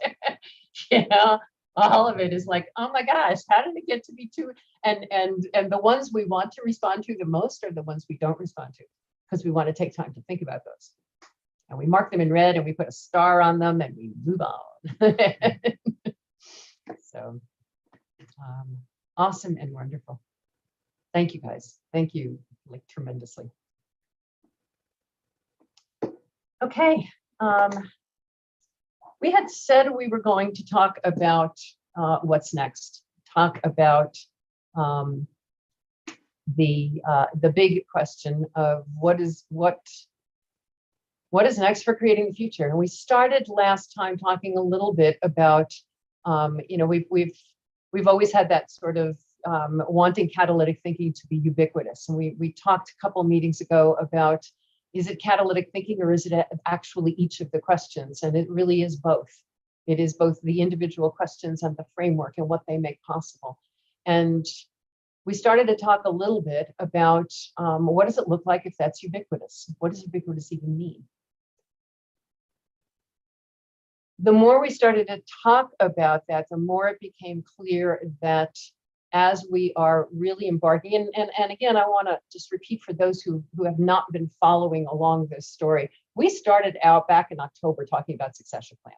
you know, all of it is like, oh my gosh, how did it get to be two? And the ones we want to respond to the most are the ones we don't respond to, because we want to take time to think about those. And we mark them in red and we put a star on them and we move on. So awesome and wonderful. Thank you guys. Thank you like tremendously. Okay. We had said we were going to talk about what's next, talk about the big question of what is next for creating the future. And we started last time talking a little bit about, you know, we've always had that sort of wanting catalytic thinking to be ubiquitous. And we talked a couple meetings ago about, is it catalytic thinking or is it actually each of the questions? And it really is both. It is both the individual questions and the framework and what they make possible. And we started to talk a little bit about what does it look like if that's ubiquitous? What does ubiquitous even mean? The more we started to talk about that, the more it became clear that as we are really embarking, and again, I want to just repeat for those who have not been following along this story, we started out back in October talking about succession planning.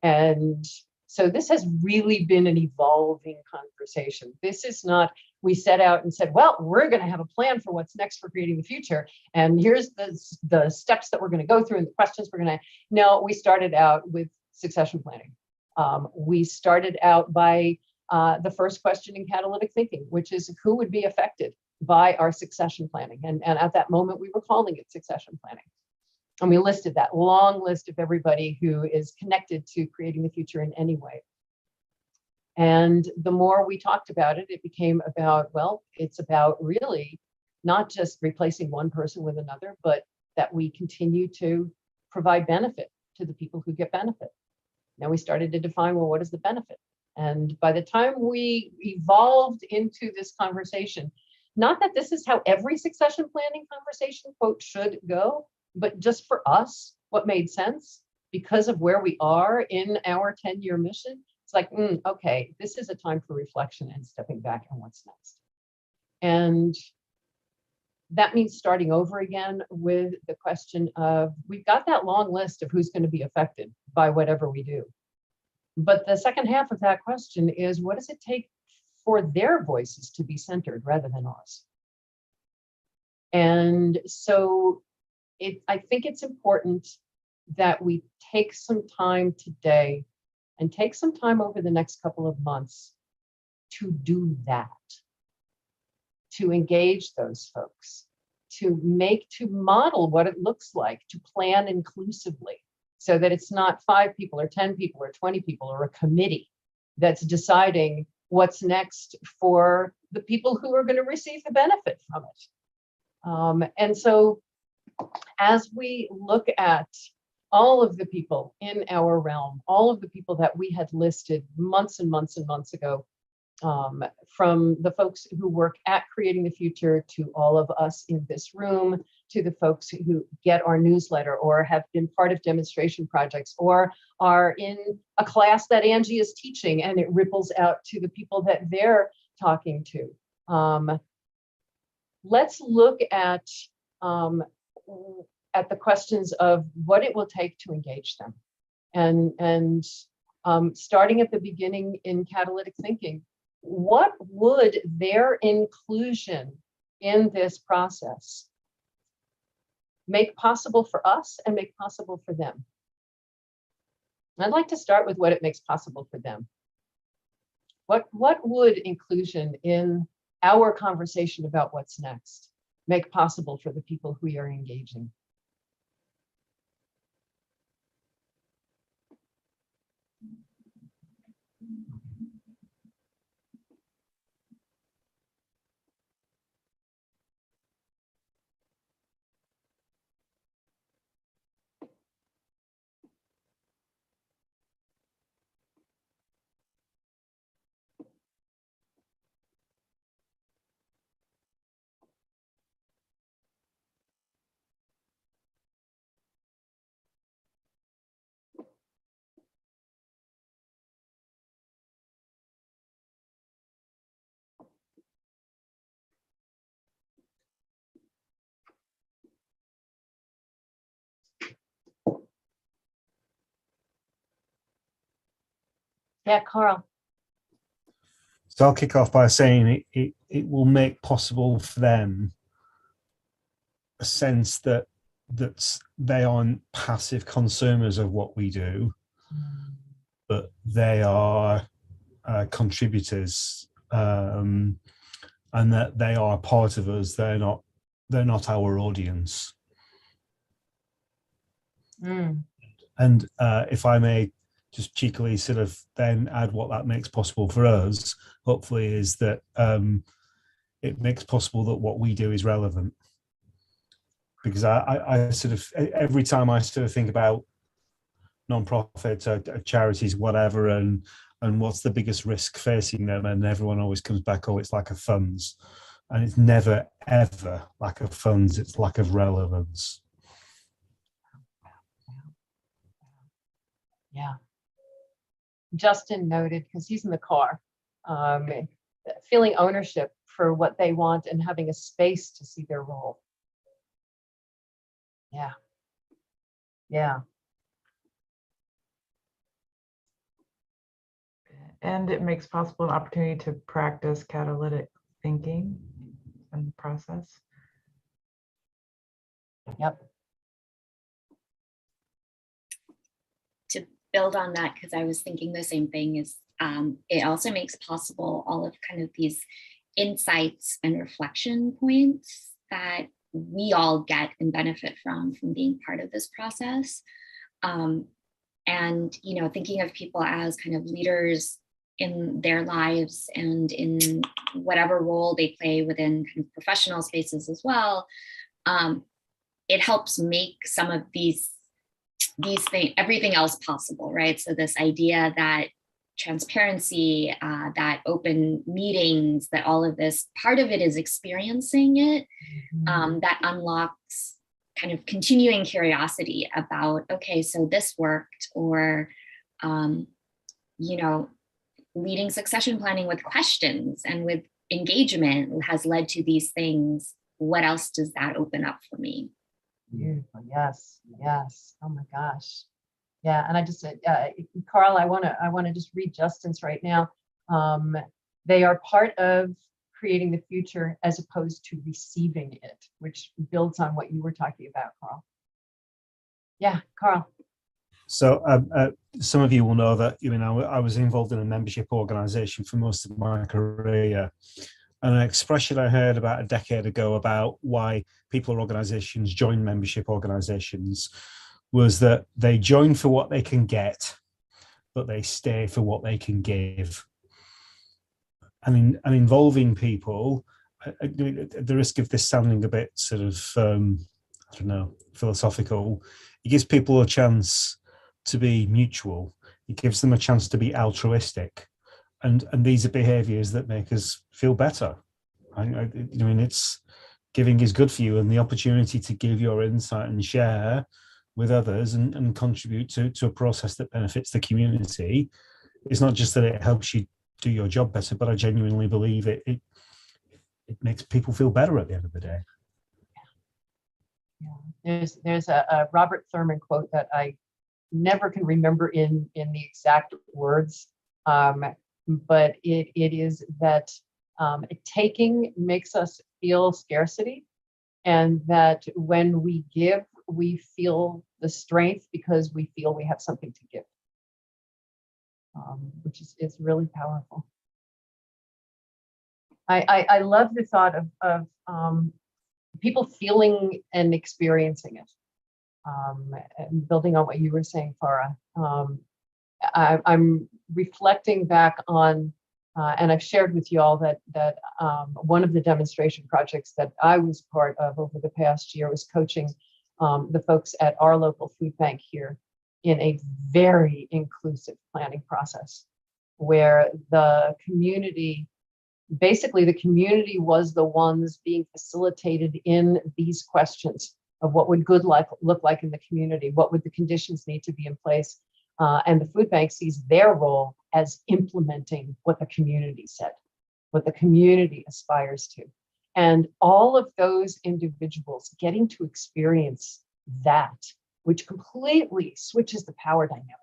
And so this has really been an evolving conversation. This is not, we set out and said, well, we're going to have a plan for what's next for creating the future. And here's the steps that we're going to go through and the questions we're going to, no, we started out with succession planning. We started out by the first question in catalytic thinking, which is who would be affected by our succession planning. And at that moment, we were calling it succession planning. And we listed that long list of everybody who is connected to creating the future in any way. And the more we talked about it, it became about, well, it's about really not just replacing one person with another, but that we continue to provide benefit to the people who get benefit. Now we started to define, well, what is the benefit? And by the time we evolved into this conversation, not that this is how every succession planning conversation, quote, should go, but just for us, what made sense because of where we are in our 10-year mission, it's like, okay, this is a time for reflection and stepping back on what's next. And that means starting over again with the question of, we've got that long list of who's going to be affected by whatever we do. But the second half of that question is, what does it take for their voices to be centered rather than ours? And so I think it's important that we take some time today and take some time over the next couple of months to do that, to engage those folks, to model what it looks like to plan inclusively, so that it's not 5 people or 10 people or 20 people or a committee that's deciding what's next for the people who are going to receive the benefit from it. And so as we look at all of the people in our realm, all of the people that we had listed months and months and months ago, from the folks who work at Creating the Future to all of us in this room, to the folks who get our newsletter or have been part of demonstration projects or are in a class that Angie is teaching and it ripples out to the people that they're talking to. Let's look at the questions of what it will take to engage them. And starting at the beginning in catalytic thinking, what would their inclusion in this process make possible for us and make possible for them? I'd like to start with what it makes possible for them. What would inclusion in our conversation about what's next make possible for the people who we are engaging? Yeah, Carl. So I'll kick off by saying it will make possible for them a sense that they aren't passive consumers of what we do, but they are contributors, and that they are part of us. They're not our audience. And if I may just cheekily sort of then add what that makes possible for us, hopefully, is that it makes possible that what we do is relevant. Because I sort of, every time I sort of think about non-profits, charities, whatever, and what's the biggest risk facing them, and everyone always comes back, oh, it's lack of funds. And it's never, ever lack of funds, it's lack of relevance. Yeah. Justin noted, because he's in the car, feeling ownership for what they want and having a space to see their role. Yeah. Yeah. And it makes possible an opportunity to practice catalytic thinking in the process. Yep. To build on that, because I was thinking the same thing, is it also makes possible all of kind of these insights and reflection points that we all get and benefit from being part of this process. And, you know, thinking of people as kind of leaders in their lives and in whatever role they play within kind of professional spaces as well, it helps make some of these things, everything else possible, right? So this idea that transparency, that open meetings, that all of this, part of it is experiencing it, that unlocks kind of continuing curiosity about, okay, so this worked, or, you know, leading succession planning with questions and with engagement has led to these things. What else does that open up for me? Beautiful. Yes. Yes. Oh my gosh. Yeah. And I just said, Carl, I want to just read Justin's right now. They are part of creating the future as opposed to receiving it, which builds on what you were talking about, Carl. Yeah, Carl. So some of you will know that, you know, I was involved in a membership organization for most of my career. And an expression I heard about a decade ago about why people or organizations join membership organizations was that they join for what they can get, but they stay for what they can give. And involving people, at the risk of this sounding a bit sort of, I don't know, philosophical, it gives people a chance to be mutual. It gives them a chance to be altruistic. and these are behaviors that make us feel better. I mean, it's giving is good for you, and the opportunity to give your insight and share with others and contribute to a process that benefits the community. It's not just that it helps you do your job better, but I genuinely believe it makes people feel better at the end of the day. Yeah. There's a Robert Thurman quote that I never can remember in the exact words, but it is that taking makes us feel scarcity, and that when we give, we feel the strength because we feel we have something to give, which is really powerful. I love the thought of people feeling and experiencing it. And building on what you were saying, Farah, I'm reflecting back on, and I've shared with you all that one of the demonstration projects that I was part of over the past year was coaching the folks at our local food bank here in a very inclusive planning process, where the community, basically the community was the ones being facilitated in these questions of what would good life look like in the community, what would the conditions need to be in place, and the food bank sees their role as implementing what the community said, what the community aspires to. And all of those individuals getting to experience that, which completely switches the power dynamic.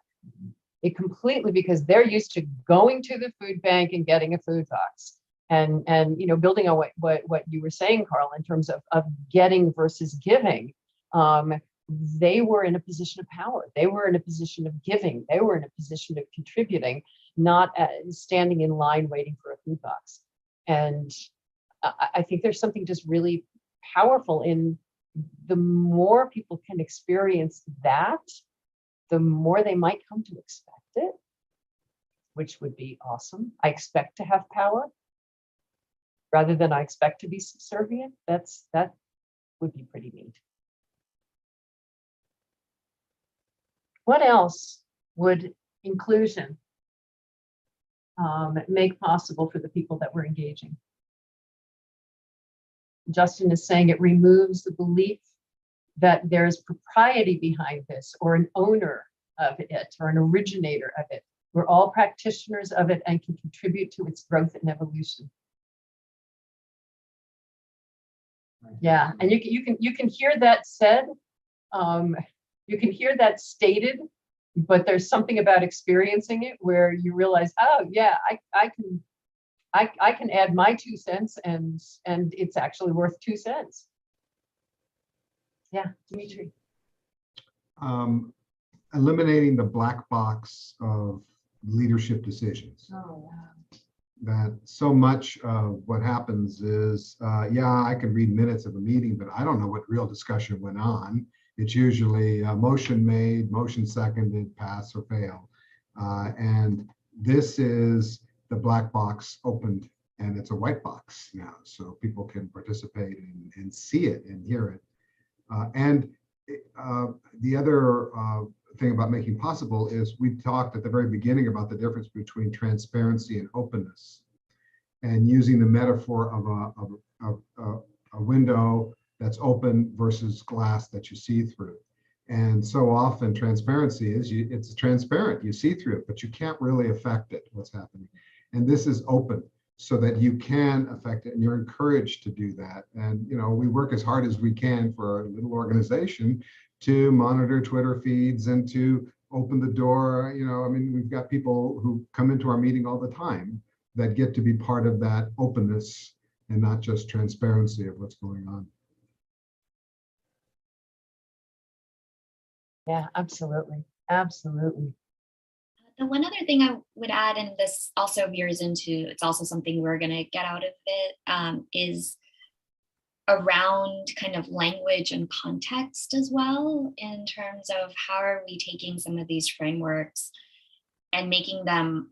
It completely, because they're used to going to the food bank and getting a food box. And you know, building on what you were saying, Carl, in terms of getting versus giving, they were in a position of power. They were in a position of giving. They were in a position of contributing, not standing in line waiting for a food box. And I think there's something just really powerful in the more people can experience that, the more they might come to expect it, which would be awesome. I expect to have power rather than I expect to be subservient. That would be pretty neat. What else would inclusion make possible for the people that we're engaging? Justin is saying it removes the belief that there's propriety behind this, or an owner of it, or an originator of it. We're all practitioners of it and can contribute to its growth and evolution. Yeah, and you can hear that said, you can hear that stated, but there's something about experiencing it where you realize, oh yeah, I can add my 2 cents, and it's actually worth 2 cents. Yeah, Dimitri. Eliminating the black box of leadership decisions. Oh, wow. That so much of what happens is, yeah, I can read minutes of a meeting, but I don't know what real discussion went on. It's usually a motion made, motion seconded, pass or fail. And this is the black box opened, and it's a white box now, so people can participate and see it and hear it. The other thing about making possible is we talked at the very beginning about the difference between transparency and openness, and using the metaphor of a window that's open versus glass that you see through. And so often transparency is it's transparent, you see through it, but you can't really affect it, what's happening. And this is open so that you can affect it, and you're encouraged to do that. And you know, we work as hard as we can for a little organization to monitor Twitter feeds and to open the door. You know, I mean, we've got people who come into our meeting all the time that get to be part of that openness and not just transparency of what's going on. Yeah, absolutely. Absolutely. The one other thing I would add, and this also veers into, it's also something we're going to get out of it, is around kind of language and context as well, in terms of how are we taking some of these frameworks and making them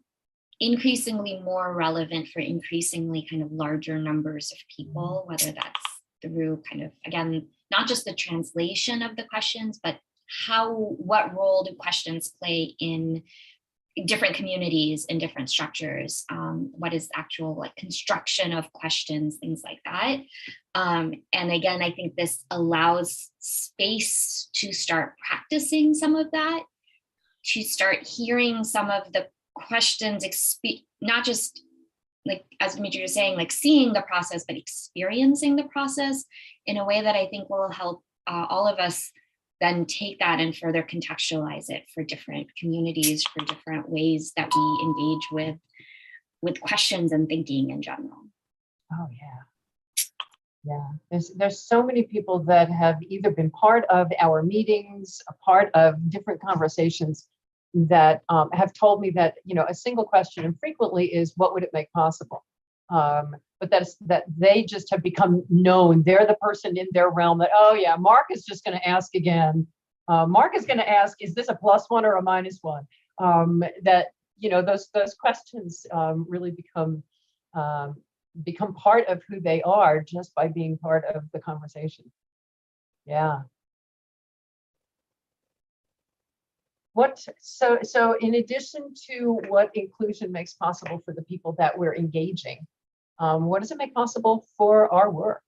increasingly more relevant for increasingly kind of larger numbers of people, whether that's through kind of, again, not just the translation of the questions, but what role do questions play in different communities and different structures. What is actual like construction of questions, things like that. And again, I think this allows space to start practicing some of that, to start hearing some of the questions, not just like, as Dimitri was saying, like seeing the process, but experiencing the process in a way that I think will help all of us then take that and further contextualize it for different communities, for different ways that we engage with questions and thinking in general. Oh yeah. Yeah, there's so many people that have either been part of our meetings, a part of different conversations that have told me that, you know, a single question and frequently is, what would it make possible? But that they just have become known. They're the person in their realm that, oh yeah, Mark is just going to ask again. Mark is going to ask, is this a +1 or a -1? That, you know, those questions really become part of who they are just by being part of the conversation. Yeah. So in addition to what inclusion makes possible for the people that we're engaging, what does it make possible for our work?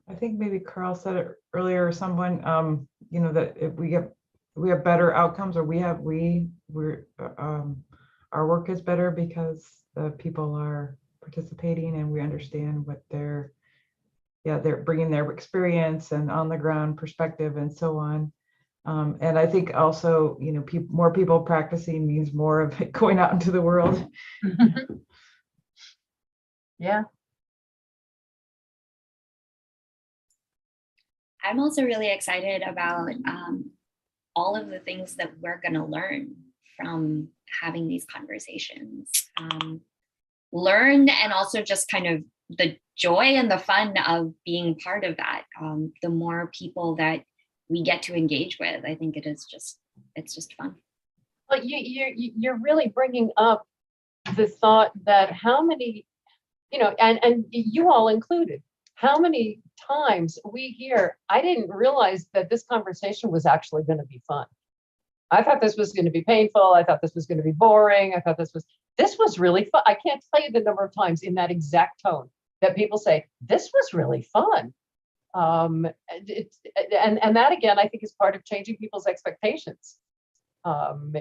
I think maybe Carl said it earlier, or someone, you know, that if we have better outcomes, or our work is better because the people are participating and we understand what they're bringing their experience and on the ground perspective and so on. And I think also, you know, more people practicing means more of it going out into the world. Yeah. I'm also really excited about all of the things that we're going to learn from having these conversations. Learn, and also just kind of the joy and the fun of being part of that. The more people that we get to engage with, I think it's just fun. Well, you're really bringing up the thought that how many, you know, and you all included, how many times we hear, I didn't realize that this conversation was actually going to be fun. I thought this was going to be painful. I thought this was going to be boring. I thought this was really fun. I can't tell you the number of times in that exact tone that people say, this was really fun. And that again, I think is part of changing people's expectations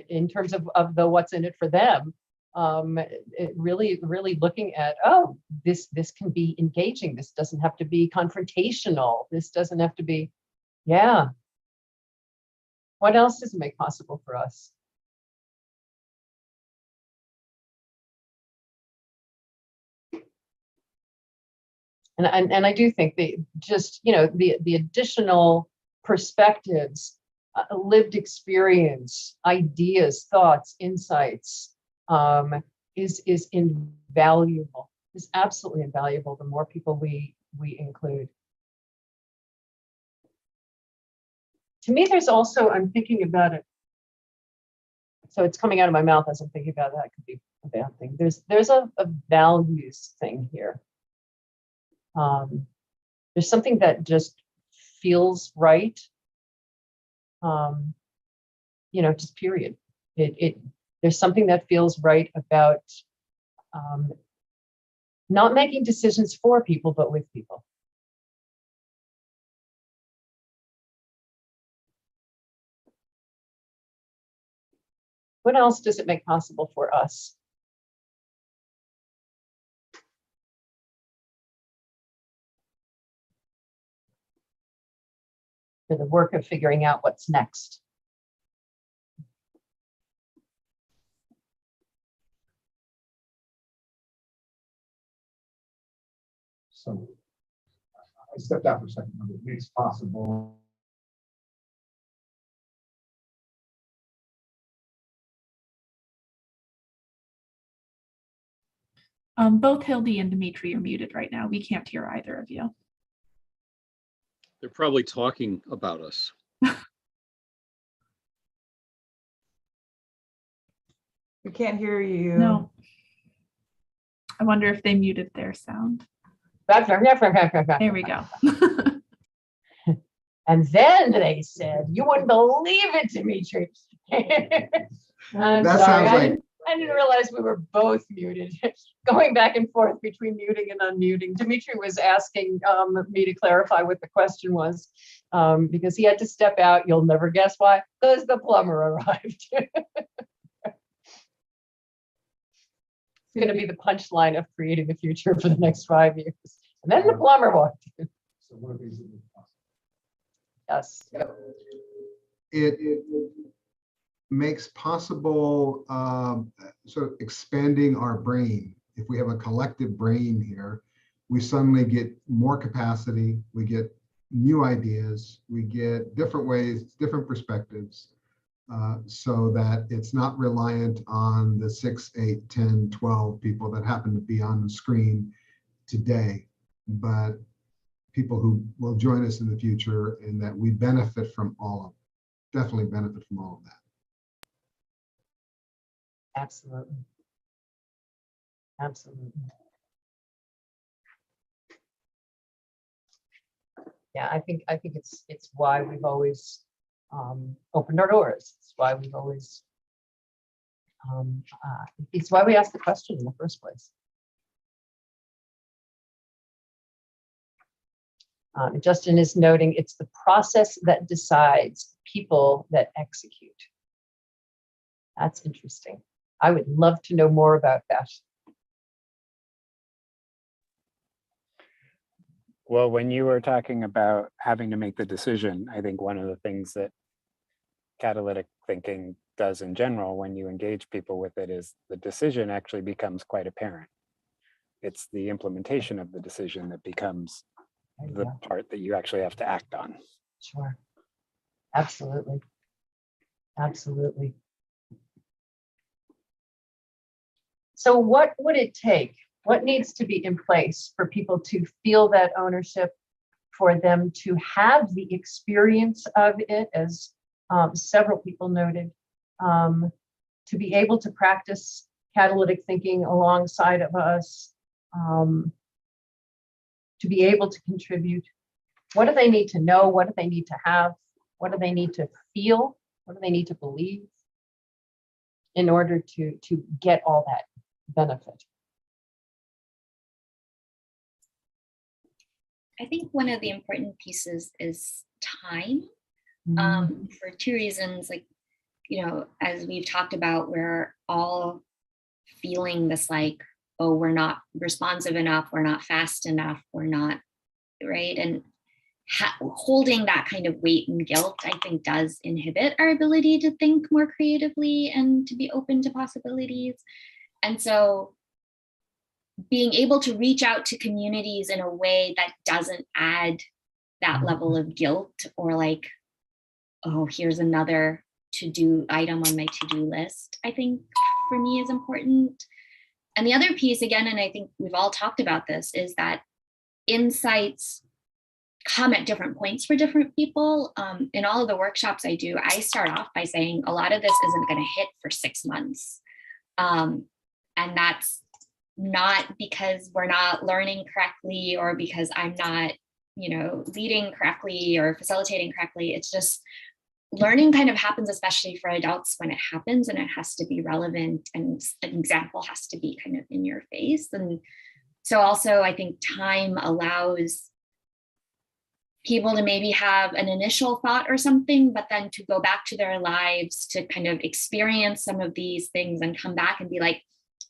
in terms of the what's in it for them. It really looking at, oh, this can be engaging. This doesn't have to be confrontational. This doesn't have to be, yeah. What else does it make possible for us? And I do think the additional perspectives, lived experience, ideas, thoughts, insights, is invaluable. Is absolutely invaluable. The more people we include. To me, there's also, I'm thinking about it. So it's coming out of my mouth as I'm thinking about that. It could be a bad thing. There's a values thing here. There's something that just feels right. Just period. There's something that feels right about not making decisions for people, but with people. What else does it make possible for us? For the work of figuring out what's next. So I stepped out for a second. It makes possible. Both Hildy and Dimitri are muted right now. We can't hear either of you. They're probably talking about us. We can't hear you. No. I wonder if they muted their sound. There we go. And then they said, "You wouldn't believe it, Dimitri." I'm That sorry, sounds like- I didn't realize we were both muted, going back and forth between muting and unmuting. Dimitri was asking me to clarify what the question was, because he had to step out. You'll never guess why, because the plumber arrived. It's going to be the punchline of creating the future for the next 5 years. And then the plumber walked in. So one of these. Yes. It makes possible sort of expanding our brain. If we have a collective brain here, we suddenly get more capacity, we get new ideas, we get different ways, different perspectives, so that it's not reliant on the 6, 8, 10, 12 people that happen to be on the screen today, but people who will join us in the future, and that we benefit from all of, definitely benefit from all of that. Absolutely. Absolutely. Yeah, I think it's why we've always opened our doors. It's why we've always it's why we asked the question in the first place. Justin is noting it's the process that decides, people that execute. That's interesting. I would love to know more about that. Well, when you were talking about having to make the decision, I think one of the things that catalytic thinking does in general when you engage people with it is the decision actually becomes quite apparent. It's the implementation of the decision that becomes the part that you actually have to act on. Sure. Absolutely. Absolutely. So what would it take? What needs to be in place for people to feel that ownership, for them to have the experience of it, as several people noted, to be able to practice catalytic thinking alongside of us, to be able to contribute? What do they need to know? What do they need to have? What do they need to feel? What do they need to believe in order to get all that benefit? I think one of the important pieces is time, for two reasons. Like, you know, as we've talked about, we're all feeling this like, oh, we're not responsive enough, we're not fast enough, we're not, right? And holding that kind of weight and guilt, I think, does inhibit our ability to think more creatively and to be open to possibilities. And so being able to reach out to communities in a way that doesn't add that level of guilt, or like, oh, here's another to-do item on my to-do list, I think for me is important. And the other piece, again, and I think we've all talked about this, is that insights come at different points for different people. In all of the workshops I do, I start off by saying a lot of this isn't going to hit for 6 months. And that's not because we're not learning correctly, or because I'm not, you know, leading correctly or facilitating correctly. It's just learning kind of happens, especially for adults, when it happens, and it has to be relevant, and an example has to be kind of in your face. And so also I think time allows people to maybe have an initial thought or something, but then to go back to their lives to kind of experience some of these things and come back and be like,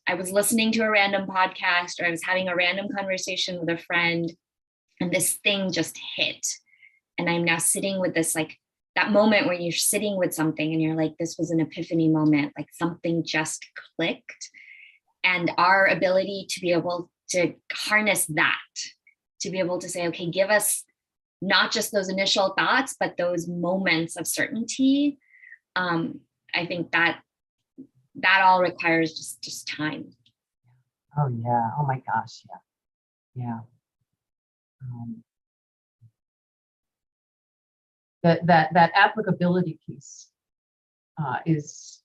I was listening to a random podcast, or I was having a random conversation with a friend, and this thing just hit. And I'm now sitting with this, like that moment where you're sitting with something and you're like, this was an epiphany moment, like something just clicked. And our ability to be able to harness that, to be able to say, okay, give us not just those initial thoughts, but those moments of certainty. I think that all requires just time. Oh yeah. Oh my gosh. Yeah. Yeah. That applicability piece is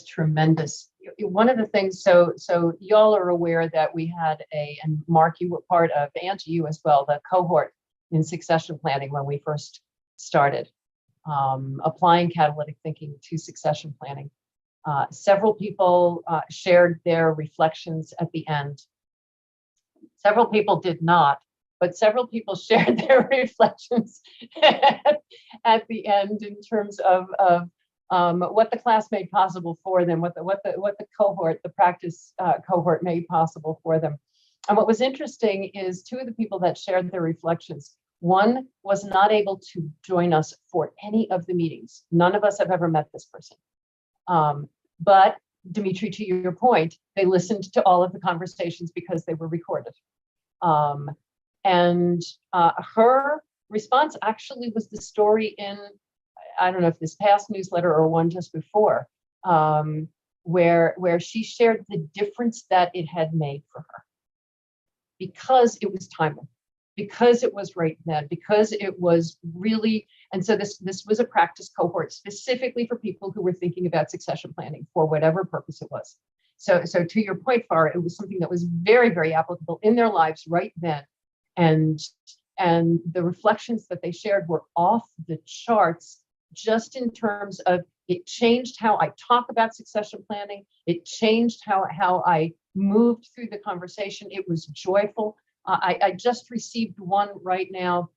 tremendous. one of the things, so y'all are aware that we had and Mark, you were part of, Angie, you as well, the cohort in succession planning when we first started applying catalytic thinking to succession planning. Several people shared their reflections at the end. Several people did not, but several people shared their reflections at the end in terms of what the class made possible for them, what the cohort, the practice cohort made possible for them. And what was interesting is two of the people that shared their reflections. One was not able to join us for any of the meetings. None of us have ever met this person. But Dimitri, to your point, they listened to all of the conversations because they were recorded. And her response actually was the story in, I don't know if this past newsletter or one just before, where she shared the difference that it had made for her because it was timely, because it was right then, because it was really, and so this was a practice cohort specifically for people who were thinking about succession planning for whatever purpose it was. So to your point, Farah, it was something that was very, very applicable in their lives right then. And the reflections that they shared were off the charts, just in terms of it changed how I talk about succession planning. It changed how I moved through the conversation. It was joyful. I just received one right now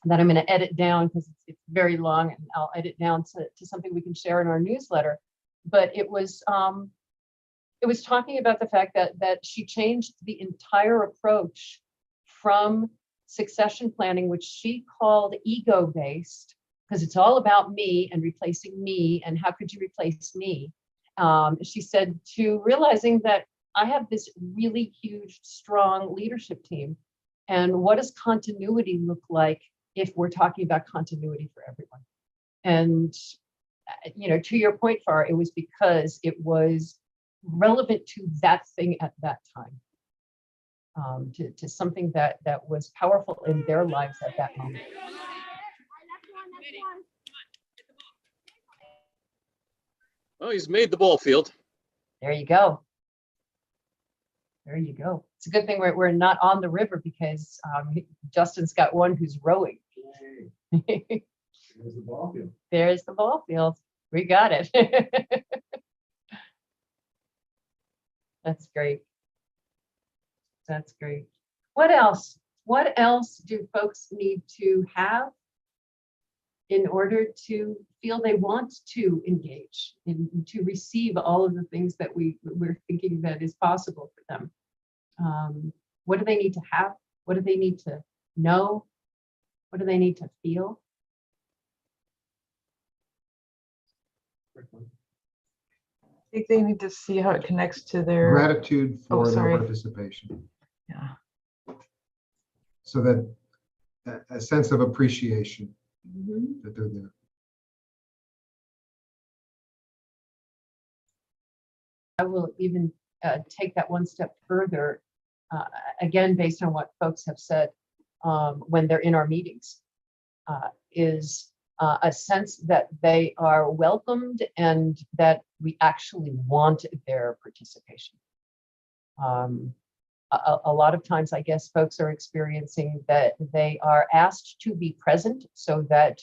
that I'm going to edit down because it's very long, and I'll edit down to something we can share in our newsletter. But it was talking about the fact that she changed the entire approach from succession planning, which she called ego-based, because it's all about me and replacing me, and how could you replace me? She said, to realizing that I have this really huge, strong leadership team, and what does continuity look like if we're talking about continuity for everyone? And to your point, Farah, it was because it was relevant to that thing at that time, to something that was powerful in their lives at that moment. Oh, he's made the ball field. There you go. There you go. It's a good thing we're not on the river, because Justin's got one who's rowing. There's the ball field. There's the ball field. We got it. That's great. That's great. What else? What else do folks need to have in order to feel they want to engage and to receive all of the things that we're thinking that is possible for them? What do they need to have? What do they need to know? What do they need to feel? I think they need to see how it connects to their Gratitude for their sorry. participation. Yeah. So that a sense of appreciation Mm-hmm. that they're there. I will even take that one step further, again, based on what folks have said when they're in our meetings, is a sense that they are welcomed and that we actually want their participation. A lot of times, I guess, folks are experiencing that they are asked to be present so that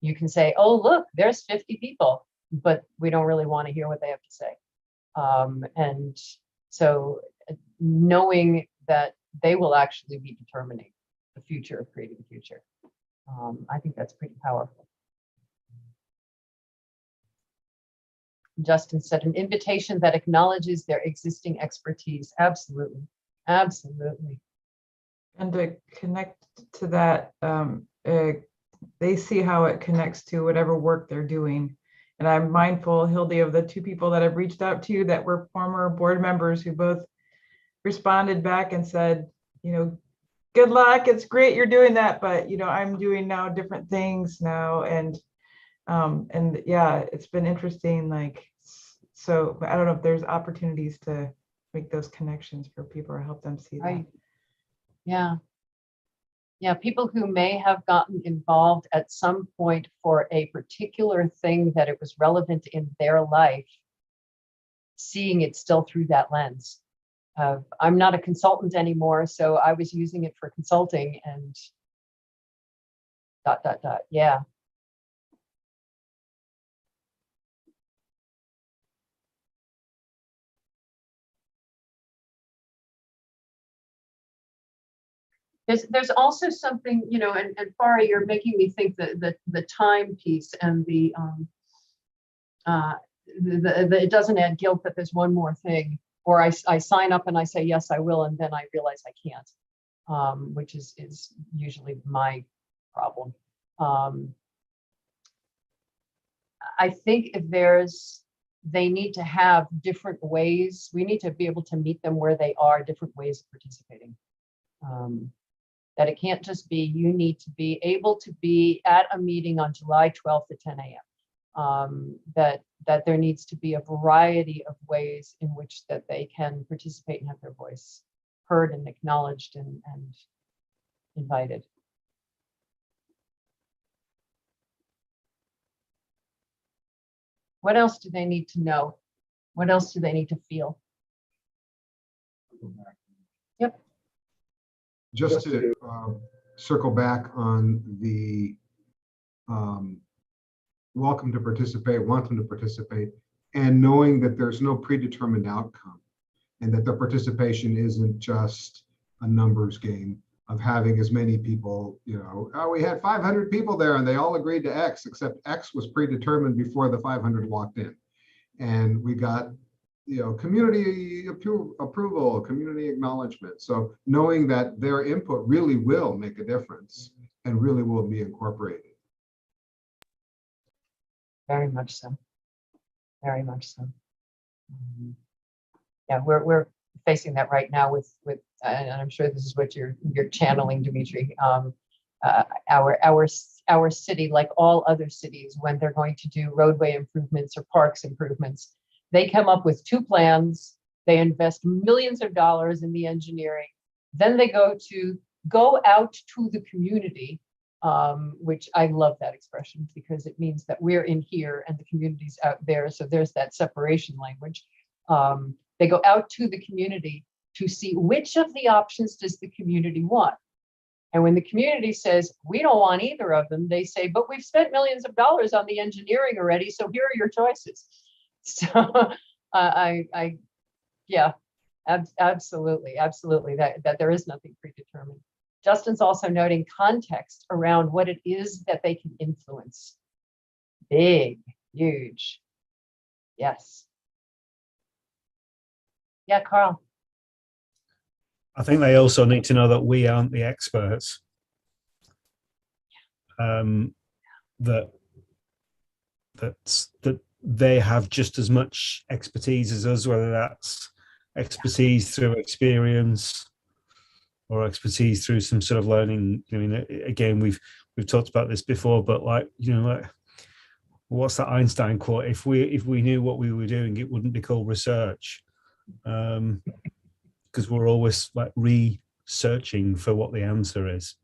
you can say, oh, look, there's 50 people, but we don't really want to hear what they have to say. And so knowing that they will actually be determining the future of creating the future, I think that's pretty powerful. Justin said, an invitation that acknowledges their existing expertise. Absolutely. Absolutely. And to connect to that, they see how it connects to whatever work they're doing. And I'm mindful, Hildy, of the two people that I've reached out to that were former board members who both responded back and said, good luck. It's great you're doing that, but I'm doing now different things now. And yeah, it's been interesting. So I don't know if there's opportunities to make those connections for people or help them see Right. that. Yeah. Yeah, people who may have gotten involved at some point for a particular thing that it was relevant in their life seeing it still through that lens. I'm not a consultant anymore, so I was using it for consulting and ... Yeah. There's also something, you know, and Farah, you're making me think that the time piece and it doesn't add guilt, but there's one more thing, or I sign up and I say, yes, I will, and then I realize I can't, which is usually my problem. I think if they need to have different ways, we need to be able to meet them where they are, different ways of participating. That it can't just be, you need to be able to be at a meeting on July 12th at 10 a.m. That there needs to be a variety of ways in which that they can participate and have their voice heard and acknowledged and invited. What else do they need to know? What else do they need to feel? Yep. Just to circle back on the welcome to participate, want them to participate, and knowing that there's no predetermined outcome and that the participation isn't just a numbers game of having as many people, you know, oh, we had 500 people there and they all agreed to X, except X was predetermined before the 500 walked in. And we got, you know, community approval, community acknowledgement. So knowing that their input really will make a difference and really will be incorporated. Very much so. Very much so. Yeah, we're facing that right now with and I'm sure this is what you're channeling, Dimitri. Our city, like all other cities, when they're going to do roadway improvements or parks improvements, they come up with 2 plans. They invest millions of dollars in the engineering. Then they go out to the community, which I love that expression because it means that we're in here and the community's out there. So there's that separation language. They go out to the community to see which of the options does the community want. And when the community says, we don't want either of them, they say, but we've spent millions of dollars on the engineering already, so here are your choices. So yeah, absolutely, that there is nothing predetermined. Justin's also noting context around what it is that they can influence. Big, huge. Yes. Yeah, Carl. I think they also need to know that we aren't the experts. That they have just as much expertise as us, whether that's expertise through experience or expertise through some sort of learning. I mean, again, we've talked about this before, but like, you know, like, what's that Einstein quote? If we knew what we were doing, it wouldn't be called research. Because we're always like researching for what the answer is.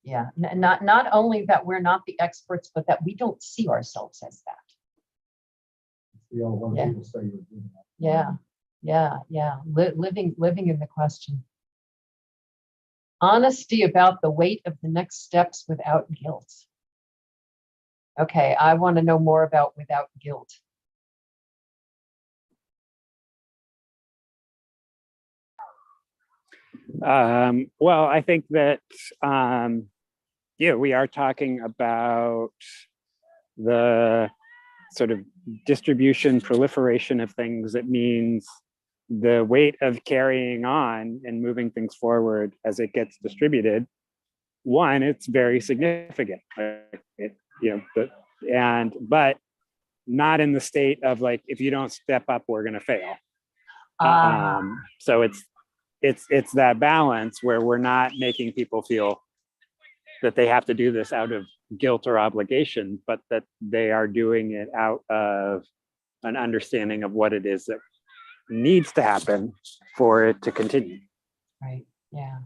Yeah. Not only that we're not the experts, but that we don't see ourselves as that. You know, when people say you're doing that. Yeah. Living in the question. Honesty about the weight of the next steps without guilt. Okay, I want to know more about without guilt. Well, I think that, we are talking about the sort of distribution, proliferation of things. That means the weight of carrying on and moving things forward as it gets distributed. One, it's very significant, but not in the state of like, if you don't step up, we're going to fail. So it's that balance where we're not making people feel that they have to do this out of guilt or obligation, but that they are doing it out of an understanding of what it is that needs to happen for it to continue. Right. Yeah.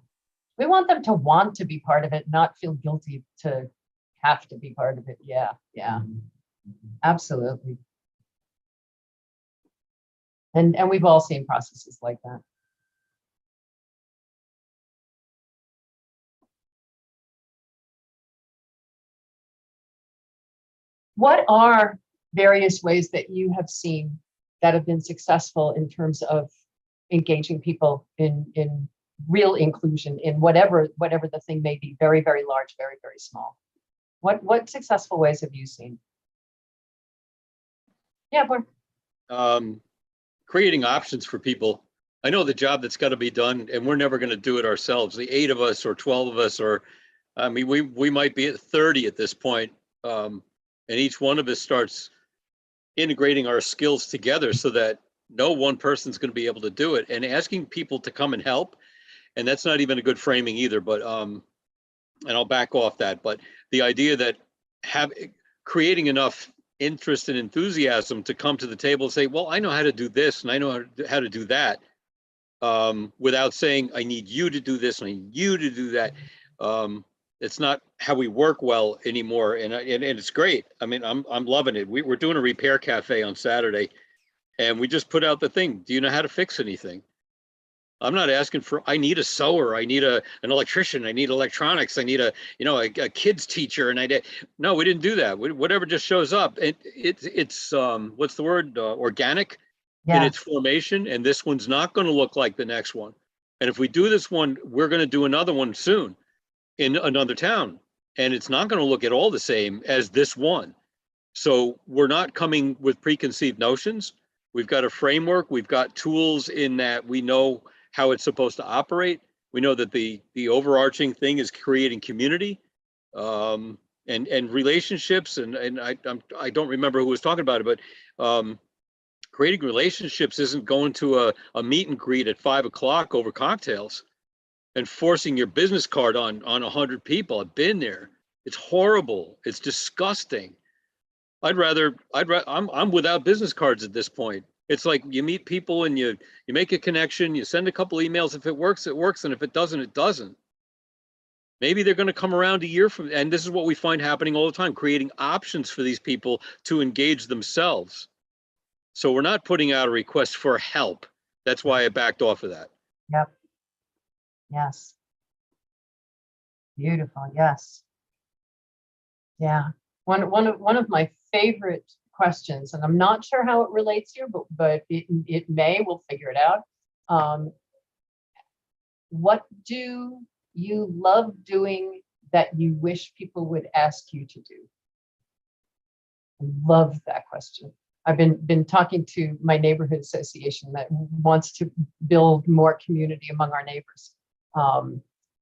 We want them to want to be part of it, not feel guilty to have to be part of it. Yeah. Absolutely. And we've all seen processes like that. What are various ways that you have seen that have been successful in terms of engaging people in real inclusion in whatever the thing may be, very, very large, very, very small? What successful ways have you seen? Yeah, Blair. Creating options for people. I know the job that's got to be done, and we're never going to do it ourselves. The 8 of us or 12 of us, or I mean, we might be at 30 at this point, and each one of us starts integrating our skills together so that no one person's going to be able to do it, and asking people to come and help. And that's not even a good framing either, but and I'll back off that. But the idea that creating enough interest and enthusiasm to come to the table and say, well, I know how to do this and I know how to do that, without saying, I need you to do this and I need you to do that. It's not how we work well anymore. And it's great. I mean, I'm loving it. We're doing a repair cafe on Saturday, and we just put out the thing. Do you know how to fix anything? I'm not asking for, I need a sewer, I need an electrician, I need electronics, I need a kids teacher. And no, we didn't do that. Whatever just shows up. It's what's the word? Organic in its formation. And this one's not going to look like the next one. And if we do this one, we're going to do another one soon in another town. And it's not going to look at all the same as this one. So we're not coming with preconceived notions. We've got a framework. We've got tools in that we know how it's supposed to operate. We know that the overarching thing is creating community, and relationships. And I don't remember who was talking about it, but creating relationships isn't going to a meet and greet at 5 o'clock over cocktails and forcing your business card on 100 people. I've been there. It's horrible. It's disgusting. I'm without business cards at this point. It's like you meet people and you make a connection, you send a couple emails. If it works, it works. And if it doesn't, it doesn't. Maybe they're going to come around a year from, and this is what we find happening all the time, creating options for these people to engage themselves. So we're not putting out a request for help. That's why I backed off of that. Yep. Yes. Beautiful. Yes. Yeah. One of my favorite questions, and I'm not sure how it relates here, but it may. We'll figure it out. What do you love doing that you wish people would ask you to do? I love that question. I've been talking to my neighborhood association that wants to build more community among our neighbors.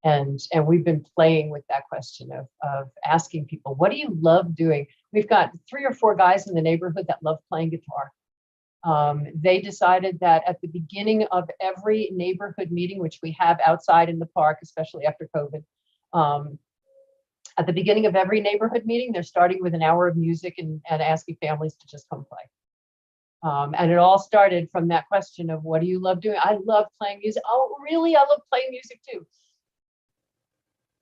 And we've been playing with that question of asking people, what do you love doing? We've got 3 or 4 guys in the neighborhood that love playing guitar. They decided that at the beginning of every neighborhood meeting, which we have outside in the park, especially after COVID, at the beginning of every neighborhood meeting, they're starting with an hour of music and asking families to just come play. And it all started from that question of, what do you love doing? I love playing music. Oh, really? I love playing music too.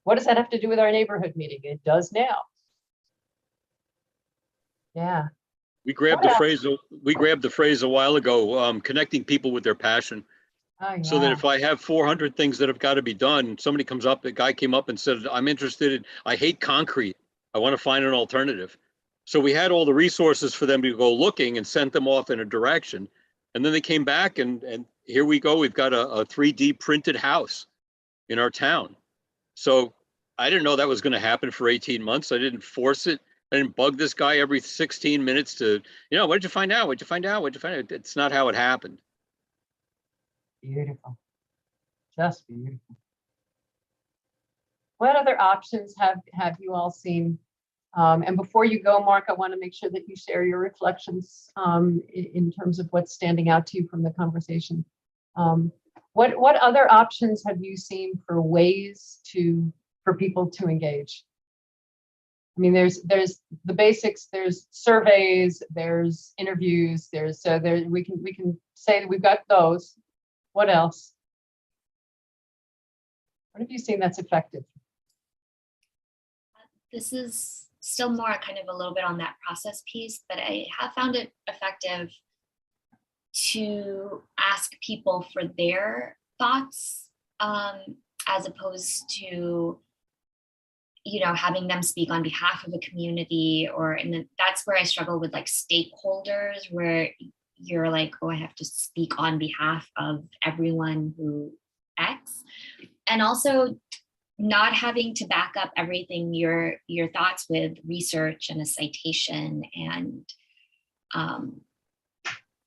What does that have to do with our neighborhood meeting? It does now. Yeah. We grabbed the phrase a while ago, connecting people with their passion. Oh, yeah. So that if I have 400 things that have got to be done, somebody comes up, a guy came up and said, I'm interested in, I hate concrete. I want to find an alternative. So we had all the resources for them to go looking and sent them off in a direction. And then they came back and here we go. We've got a 3D printed house in our town. So I didn't know that was going to happen for 18 months. I didn't force it. I didn't bug this guy every 16 minutes to, what did you find out? What'd you find out? What'd you find out? It's not how it happened. Beautiful. Just beautiful. What other options have you all seen? And before you go, Mark, I want to make sure that you share your reflections in terms of what's standing out to you from the conversation. What other options have you seen for ways for people to engage? I mean, there's the basics, there's surveys, there's interviews, we can say that we've got those. What else? What have you seen that's effective? This is still more kind of a little bit on that process piece, but I have found it effective to ask people for their thoughts, as opposed to, you know, having them speak on behalf of a community, or, and then that's where I struggle with like stakeholders, where you're like, oh, I have to speak on behalf of everyone who X. And also not having to back up everything, your thoughts with research and a citation. And,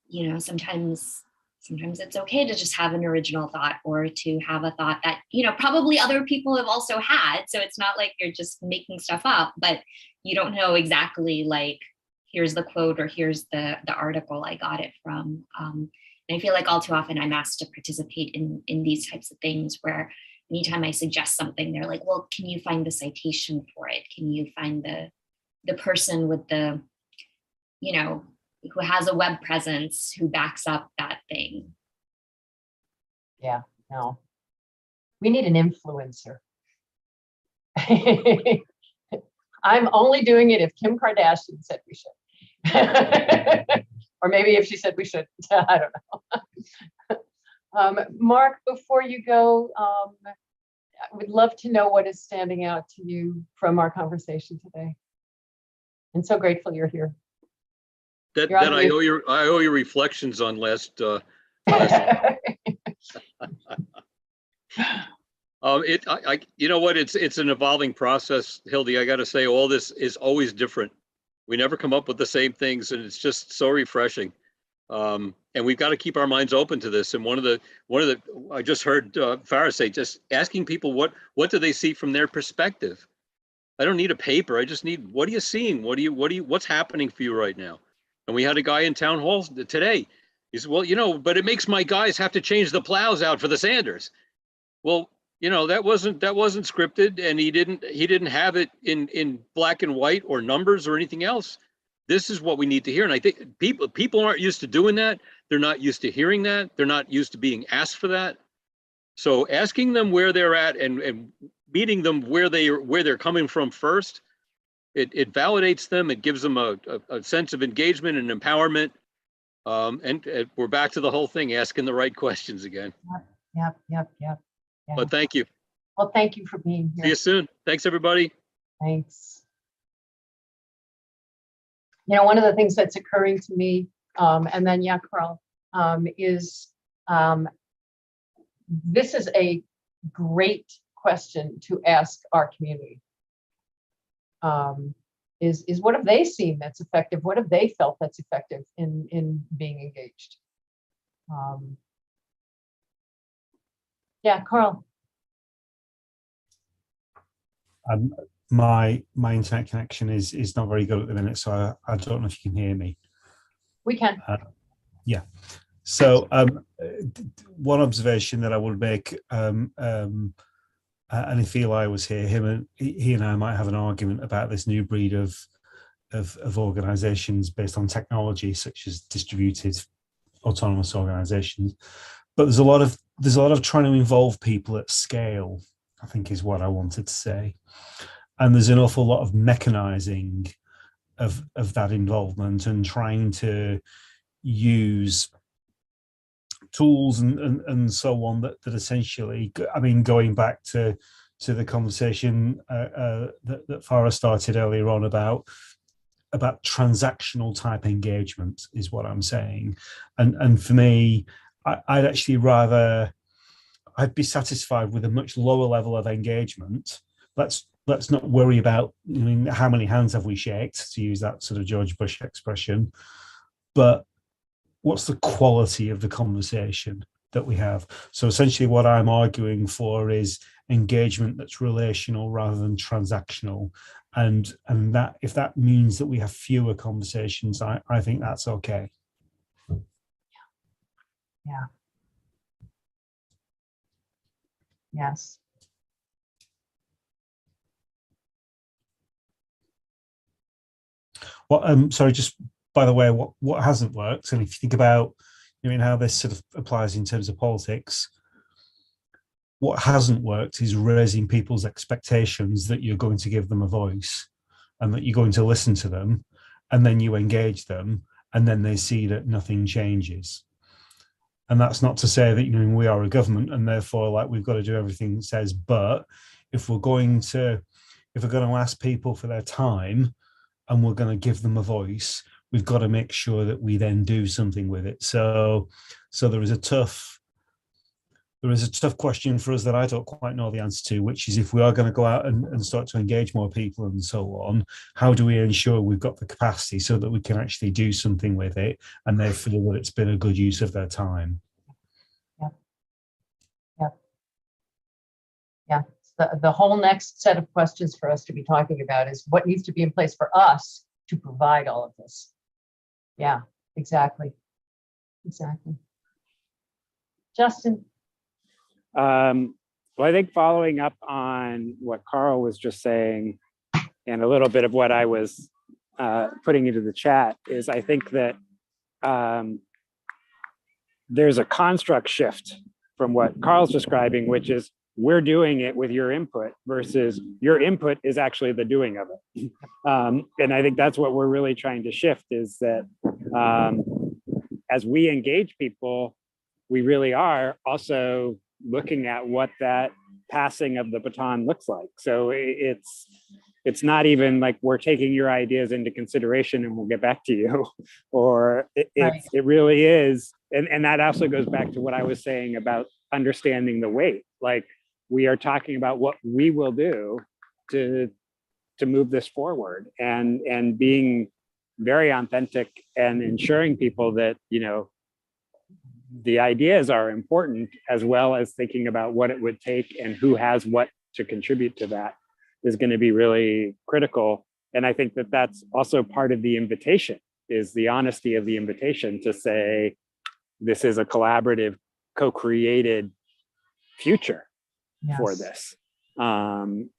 you know, sometimes it's okay to just have an original thought, or to have a thought that, you know, probably other people have also had. So it's not like you're just making stuff up, but you don't know exactly like, here's the quote, or here's the article I got it from. And I feel like all too often I'm asked to participate in these types of things where anytime I suggest something, they're like, well, can you find the citation for it? Can you find the person with the, you know, who has a web presence who backs up that thing? Yeah, no. We need an influencer. I'm only doing it if Kim Kardashian said we should. Or maybe if she said we should. I don't know. Mark, before you go, I would love to know what is standing out to you from our conversation today. And so grateful you're here. That You're on I mute. owe you reflections on last. You know what? It's an evolving process, Hildy. I got to say, all this is always different. We never come up with the same things, and it's just so refreshing. And we've got to keep our minds open to this. And one of the I just heard Farah say, just asking people what do they see from their perspective. I don't need a paper. I just need, what are you seeing? What's happening for you right now? And we had a guy in town hall today. He said, well, you know, but it makes my guys have to change the plows out for the Sanders. Well, you know, that wasn't scripted, and he didn't have it in black and white or numbers or anything else. This is what we need to hear. And I think people aren't used to doing that. They're not used to hearing that. They're not used to being asked for that. So asking them where they're at and meeting them where they're coming from first, it validates them. It gives them a sense of engagement and empowerment. And we're back to the whole thing, asking the right questions again. Yep. But thank you. Well, thank you for being here. See you soon. Thanks, everybody. Thanks. You know, one of the things that's occurring to me, and then Carl, is this is a great question to ask our community. Is what have they seen that's effective? What have they felt that's effective in being engaged? Yeah, Carl. My internet connection is not very good at the minute, so I don't know if you can hear me. We can. Yeah. So one observation that I would make, and if Eli was here, he and I might have an argument about this new breed of organizations based on technology, such as distributed autonomous organizations. But there's a lot of trying to involve people at scale, I think, is what I wanted to say. And there's an awful lot of mechanizing of that involvement, and trying to use tools and so on that essentially, I mean, going back to the conversation that Farah started earlier on about transactional type engagement is what I'm saying. And for me, I'd actually I'd be satisfied with a much lower level of engagement. Let's not worry about, I mean, how many hands have we shaked, to use that sort of George Bush expression, but what's the quality of the conversation that we have? So essentially what I'm arguing for is engagement that's relational rather than transactional. And that, if that means that we have fewer conversations, I think that's okay. Yeah. Yes. Well, sorry, just by the way, what hasn't worked, and if you think about, I mean, how this sort of applies in terms of politics, what hasn't worked is raising people's expectations that you're going to give them a voice. and that you're going to listen to them, and then you engage them, and then they see that nothing changes. And that's not to say that, you know, we are a government and therefore like we've got to do everything it says, but if we're going to ask people for their time and we're going to give them a voice, we've got to make sure that we then do something with it. So there is a tough question for us that I don't quite know the answer to, which is if we are going to go out and start to engage more people and so on, how do we ensure we've got the capacity so that we can actually do something with it and they feel that it's been a good use of their time? Yeah. The whole next set of questions for us to be talking about is what needs to be in place for us to provide all of this. Yeah, exactly. Justin. Well, I think following up on what Carl was just saying and a little bit of what I was putting into the chat is I think that there's a construct shift from what Carl's describing, which is we're doing it with your input versus your input is actually the doing of it. And I think that's what we're really trying to shift is that as we engage people, we really are also looking at what that passing of the baton looks like. So it's not even like we're taking your ideas into consideration and we'll get back to you, or it really is. And that also goes back to what I was saying about understanding the weight. Like we are talking about what we will do to move this forward and being very authentic and ensuring people that, you know, the ideas are important, as well as thinking about what it would take and who has what to contribute to that is going to be really critical. And I think that that's also part of the invitation, is the honesty of the invitation to say, this is a collaborative, co-created future for this. And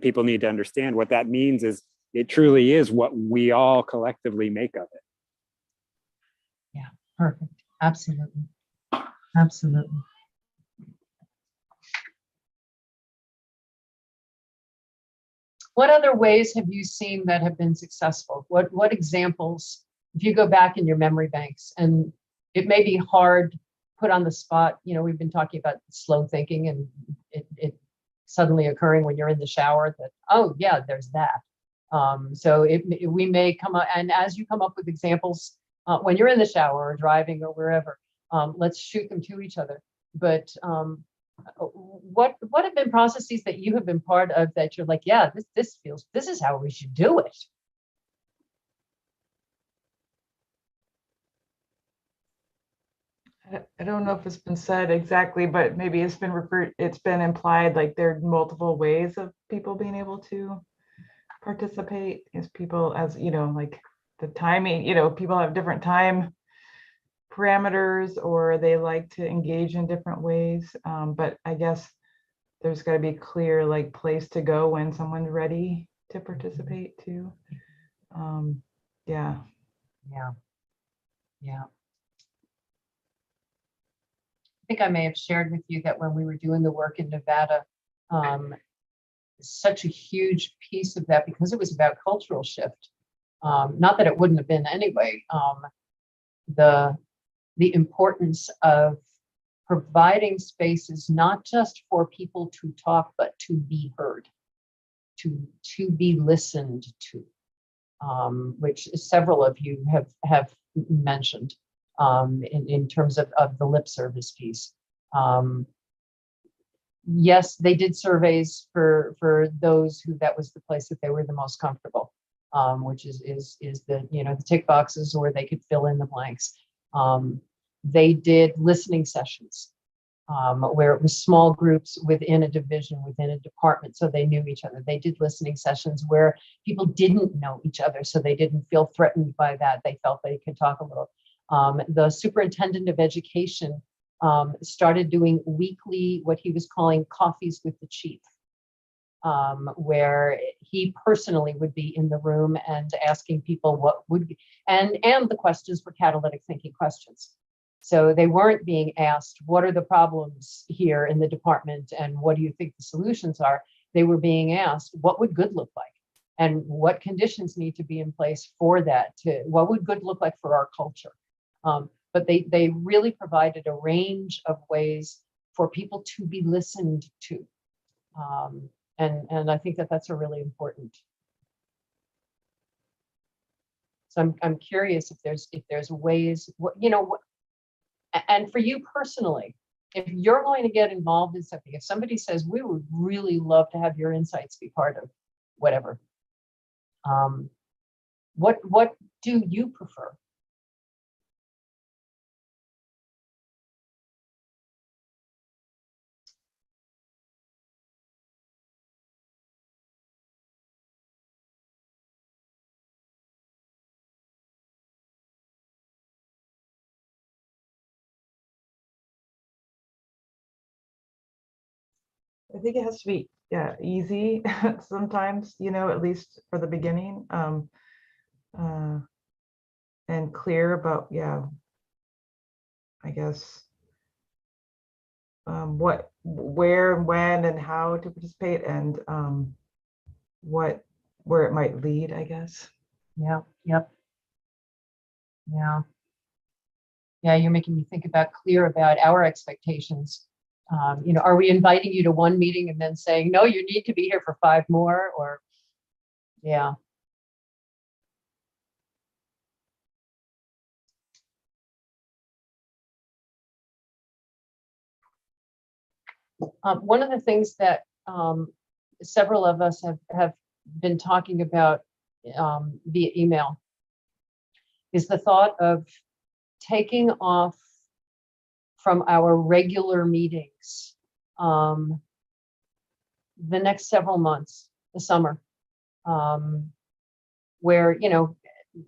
people need to understand what that means is it truly is what we all collectively make of it. Yeah, perfect. Absolutely. Absolutely. What other ways have you seen that have been successful? What examples, if you go back in your memory banks, and it may be hard put on the spot, you know, we've been talking about slow thinking and it suddenly occurring when you're in the shower that, oh yeah, there's that. So we may come up, and as you come up with examples, when you're in the shower or driving or wherever, let's shoot them to each other. But what have been processes that you have been part of that you're like, yeah, this is how we should do it? I don't know if it's been said exactly, but maybe it's been implied like there are multiple ways of people being able to participate as people, as you know, like the timing, you know, people have different time parameters or they like to engage in different ways. But I guess there's got to be clear like place to go when someone's ready to participate too. Yeah. I think I may have shared with you that when we were doing the work in Nevada, such a huge piece of that, because it was about cultural shift, not that it wouldn't have been anyway, the importance of providing spaces, not just for people to talk, but to be heard, to be listened to, which several of you have mentioned. In terms of the lip service piece. Yes, they did surveys for those who that was the place that they were the most comfortable, which is the, you know, the tick boxes, or they could fill in the blanks. They did listening sessions where it was small groups within a division, within a department, so they knew each other. They did listening sessions where people didn't know each other, so they didn't feel threatened by that. They felt they could talk a little. The superintendent of education started doing weekly, what he was calling coffees with the chief, where he personally would be in the room and asking people what would be, and the questions were catalytic thinking questions. So they weren't being asked, what are the problems here in the department and what do you think the solutions are? They were being asked, what would good look like? and what conditions need to be in place for that, to what would good look like for our culture. But they really provided a range of ways for people to be listened to. And I think that that's a really important. So I'm curious if there's ways, and for you personally, if you're going to get involved in something, if somebody says, we would really love to have your insights be part of whatever, what do you prefer? I think it has to be, yeah, easy sometimes, at least for the beginning, and clear about, yeah, I guess, what, where, and when, and how to participate, and where it might lead, I guess. Yeah. Yep. Yeah. Yeah, you're making me think clear about our expectations. Are we inviting you to one meeting and then saying, no, you need to be here for 5 more? Or, yeah. One of the things that several of us have been talking about via email is the thought of taking off from our regular meetings the next several months, the summer, where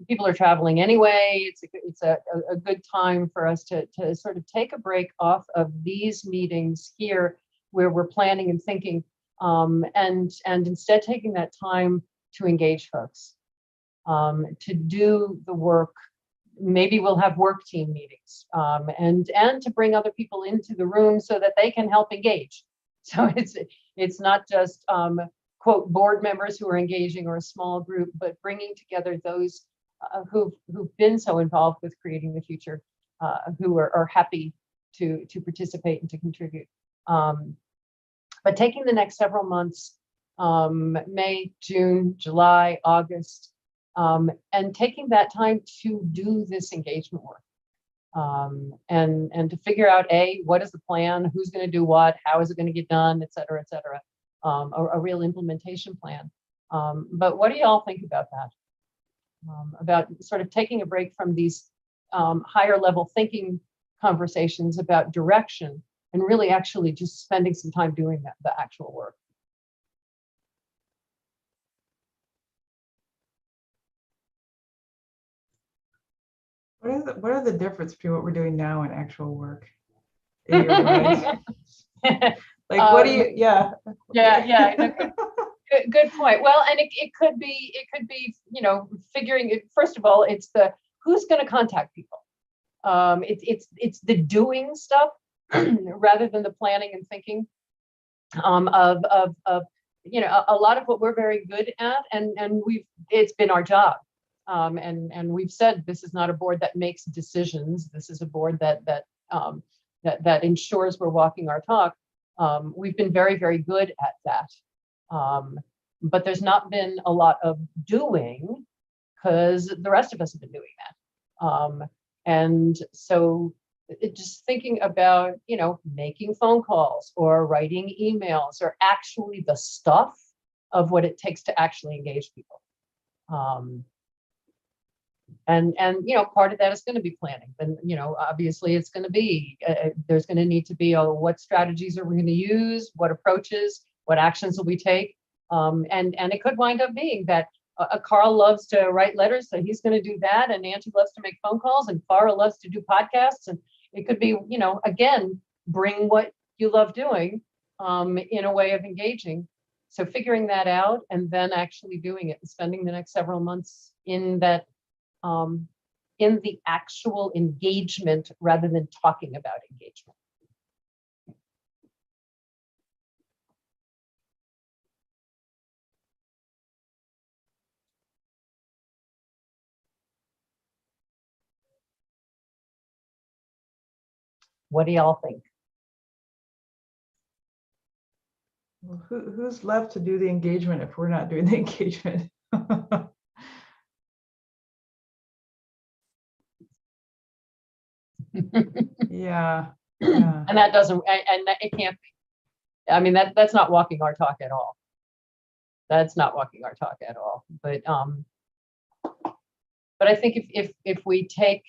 people are traveling anyway. It's a good time for us to sort of take a break off of these meetings here where we're planning and thinking, and instead taking that time to engage folks, to do the work. Maybe we'll have work team meetings, and to bring other people into the room so that they can help engage. So it's not just quote board members who are engaging or a small group, but bringing together those who've been so involved with creating the future, who are happy to participate and to contribute. But taking the next several months, May, June, July, August, and taking that time to do this engagement work, and to figure out what is the plan, who's going to do what, how is it going to get done, et cetera, a real implementation plan. But what do y'all think about that? About sort of taking a break from these higher level thinking conversations about direction and really actually just spending some time doing the actual work. What are the difference between what we're doing now and actual work in your mind? Like, what do you, yeah. Good point. Well, and it could be, figuring it, first of all, it's who's going to contact people. It's the doing stuff rather than the planning and thinking of a lot of what we're very good at, and it's been our job. And we've said this is not a board that makes decisions. This is a board that ensures we're walking our talk. We've been very, very good at that. But there's not been a lot of doing because the rest of us have been doing that. And so just thinking about, making phone calls or writing emails or actually the stuff of what it takes to actually engage people. And part of that is going to be planning. And, obviously it's going to be, there's going to need to be what strategies are we going to use, what approaches, what actions will we take? And it could wind up being that Carl loves to write letters, so he's going to do that. And Angie loves to make phone calls, and Farah loves to do podcasts. And it could be, again, bring what you love doing in a way of engaging. So figuring that out and then actually doing it and spending the next several months in that, in the actual engagement rather than talking about engagement. What do y'all think? Well, who's left to do the engagement if we're not doing the engagement? Yeah. Yeah. And that doesn't, and it can't be. I mean, that's not walking our talk at all. That's not walking our talk at all. But I think if we take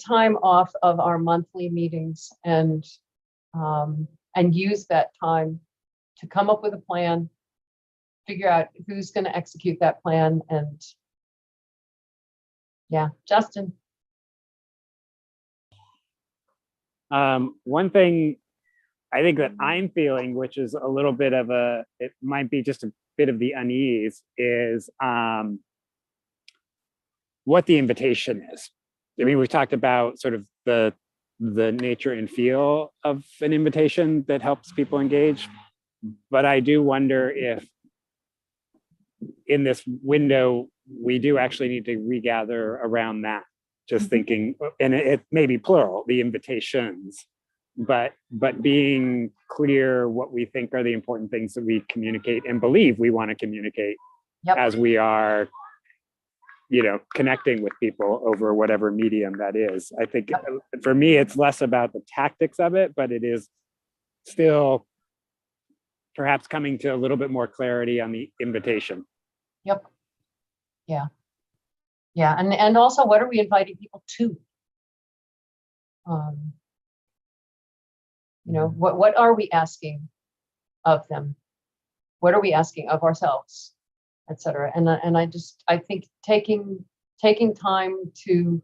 time off of our monthly meetings and use that time to come up with a plan, figure out who's going to execute that plan, and yeah, Justin. One thing I think that I'm feeling, which is a little bit of it might be just a bit of the unease, is what the invitation is. I mean, we've talked about sort of the nature and feel of an invitation that helps people engage, but I do wonder if in this window, we do actually need to regather around that. Just thinking, and it may be plural, the invitations, but being clear what we think are the important things that we communicate and believe we want to communicate. Yep. As we are, connecting with people over whatever medium that is. I think for me, it's less about the tactics of it, but it is still perhaps coming to a little bit more clarity on the invitation. Yep. Yeah. Yeah. And also, what are we inviting people to? What are we asking of them? What are we asking of ourselves, et cetera? And I think taking time to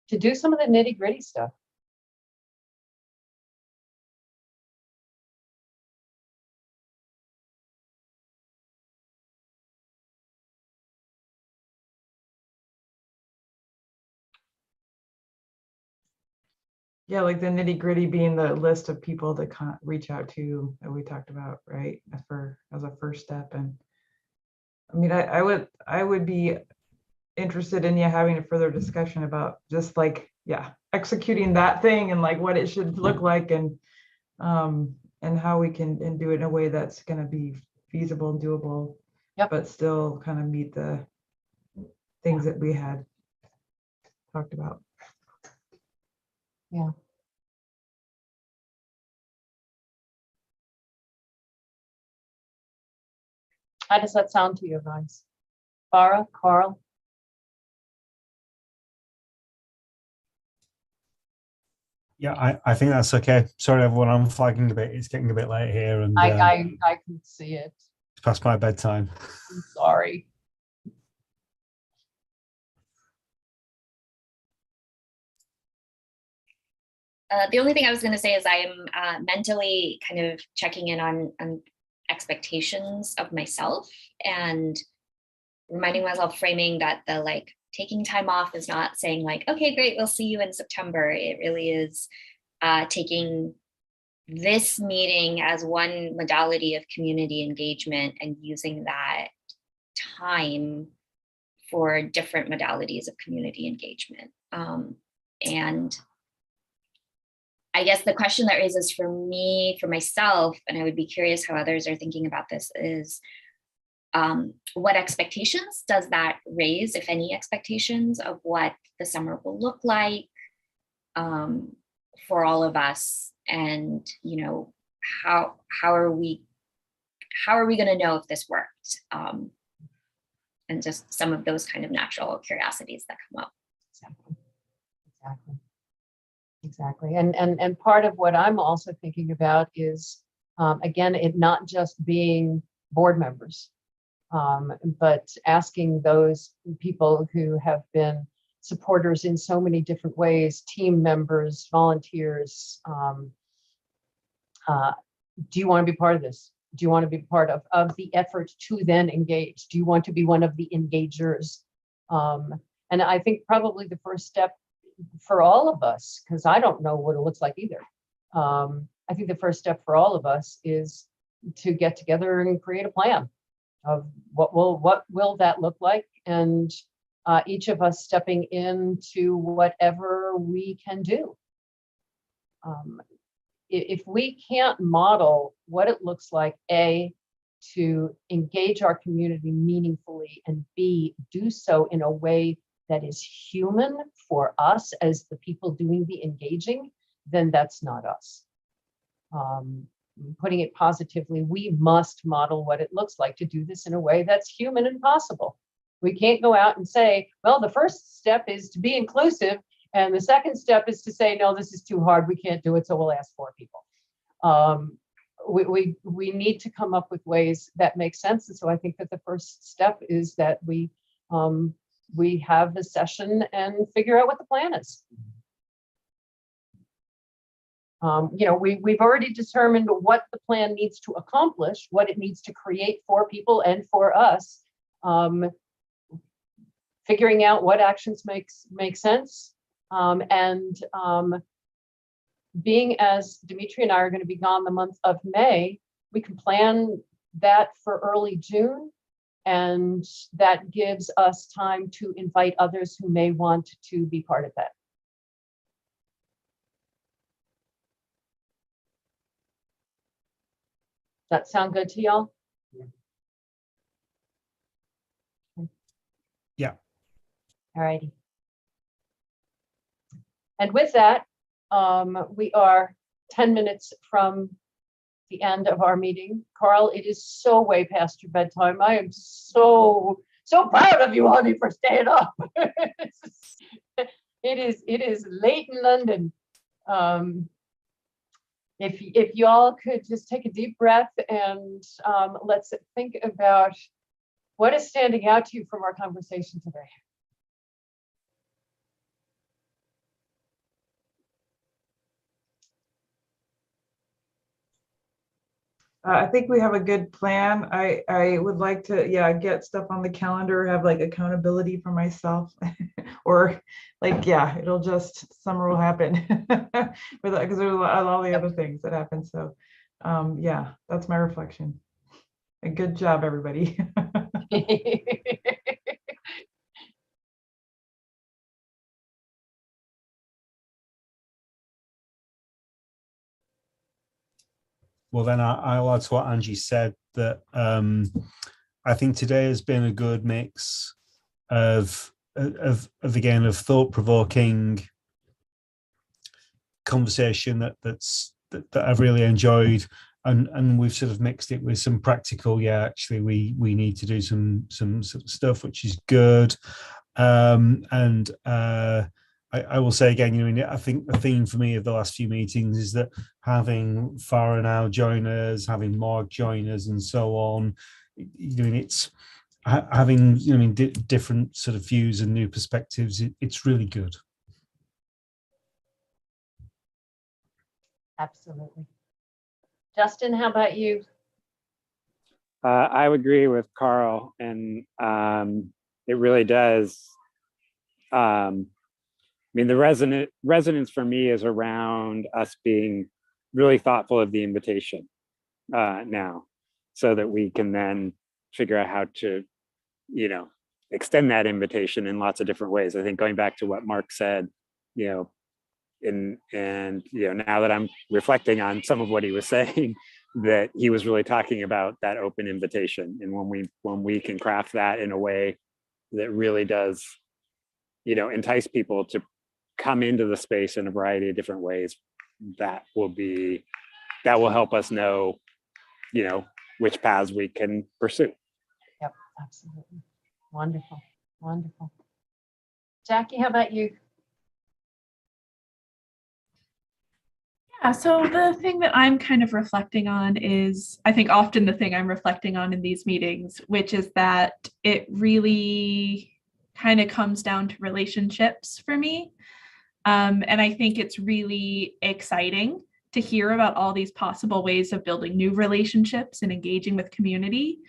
do some of the nitty-gritty stuff. Yeah, like the nitty gritty being the list of people to reach out to that we talked about, right? As a first step. And I mean, I would be interested in having a further discussion about just executing that thing and like what it should look like and how we can do it in a way that's going to be feasible and doable, but still kind of meet the things that we had talked about. Yeah. How does that sound to you guys? Farah, Carl? Yeah, I think that's okay. Sorry, everyone, I'm flagging a bit. It's getting a bit late here, and I can see it. it's past my bedtime. I'm sorry. The only thing I was going to say is I am mentally kind of checking in on expectations of myself and reminding myself, framing that the taking time off is not saying okay, great, we'll see you in September. It really is taking this meeting as one modality of community engagement and using that time for different modalities of community engagement. And I guess the question that raises for me, for myself, and I would be curious how others are thinking about this, is what expectations does that raise, if any expectations of what the summer will look like for all of us? And, how are we going to know if this worked? And just some of those kind of natural curiosities that come up. Exactly. And part of what I'm also thinking about is, again, it not just being board members, but asking those people who have been supporters in so many different ways, team members, volunteers. Do you want to be part of this? Do you want to be part of the effort to then engage? Do you want to be one of the engagers? And I think probably the first step for all of us, because I don't know what it looks like either. I think the first step for all of us is to get together and create a plan of what will that look like, and each of us stepping into whatever we can do. If we can't model what it looks like, A, to engage our community meaningfully, and B, do so in a way that is human for us as the people doing the engaging, then that's not us. Putting it positively, we must model what it looks like to do this in a way that's human and possible. We can't go out and say, well, the first step is to be inclusive, and the second step is to say, no, this is too hard, we can't do it, so we'll ask 4 people. We need to come up with ways that make sense. And so I think that the first step is that we have the session and figure out what the plan is. We've already determined what the plan needs to accomplish, what it needs to create for people and for us. Figuring out what actions make sense, and being as Dimitri and I are going to be gone the month of May, we can plan that for early June, and that gives us time to invite others who may want to be part of that. That sound good to y'all? Yeah. All righty. And with that, we are 10 minutes from the end of our meeting. Carl, it is so way past your bedtime. I am so proud of you, honey, for staying up. It is late in London. If y'all could just take a deep breath and let's think about what is standing out to you from our conversation today. I think we have a good plan. I would like to, get stuff on the calendar, have like accountability for myself, or like, it'll just, summer will happen because there's all the other things that happen. So that's my reflection. And good job, everybody. Well, then I'll add to what Angie said, that I think today has been a good mix of thought-provoking conversation that I've really enjoyed, and we've sort of mixed it with some practical. Actually, we need to do some stuff, which is good, and I will say again, I think the theme for me of the last few meetings is that having Farah now join us, having Mark join us, and so on, it's having different sort of views and new perspectives. It's really good. Absolutely. Justin, how about you? I would agree with Carl, and it really does. The resonance for me is around us being really thoughtful of the invitation now, so that we can then figure out how to, extend that invitation in lots of different ways. I think going back to what Mark said, now that I'm reflecting on some of what he was saying, that he was really talking about that open invitation, and when we can craft that in a way that really does, entice people to come into the space in a variety of different ways, that will help us know, which paths we can pursue. Yep, absolutely. Wonderful. Jackie, how about you? Yeah, so the thing that I'm kind of reflecting on is, I think often the thing I'm reflecting on in these meetings, which is that it really kind of comes down to relationships for me. And I think it's really exciting to hear about all these possible ways of building new relationships and engaging with community.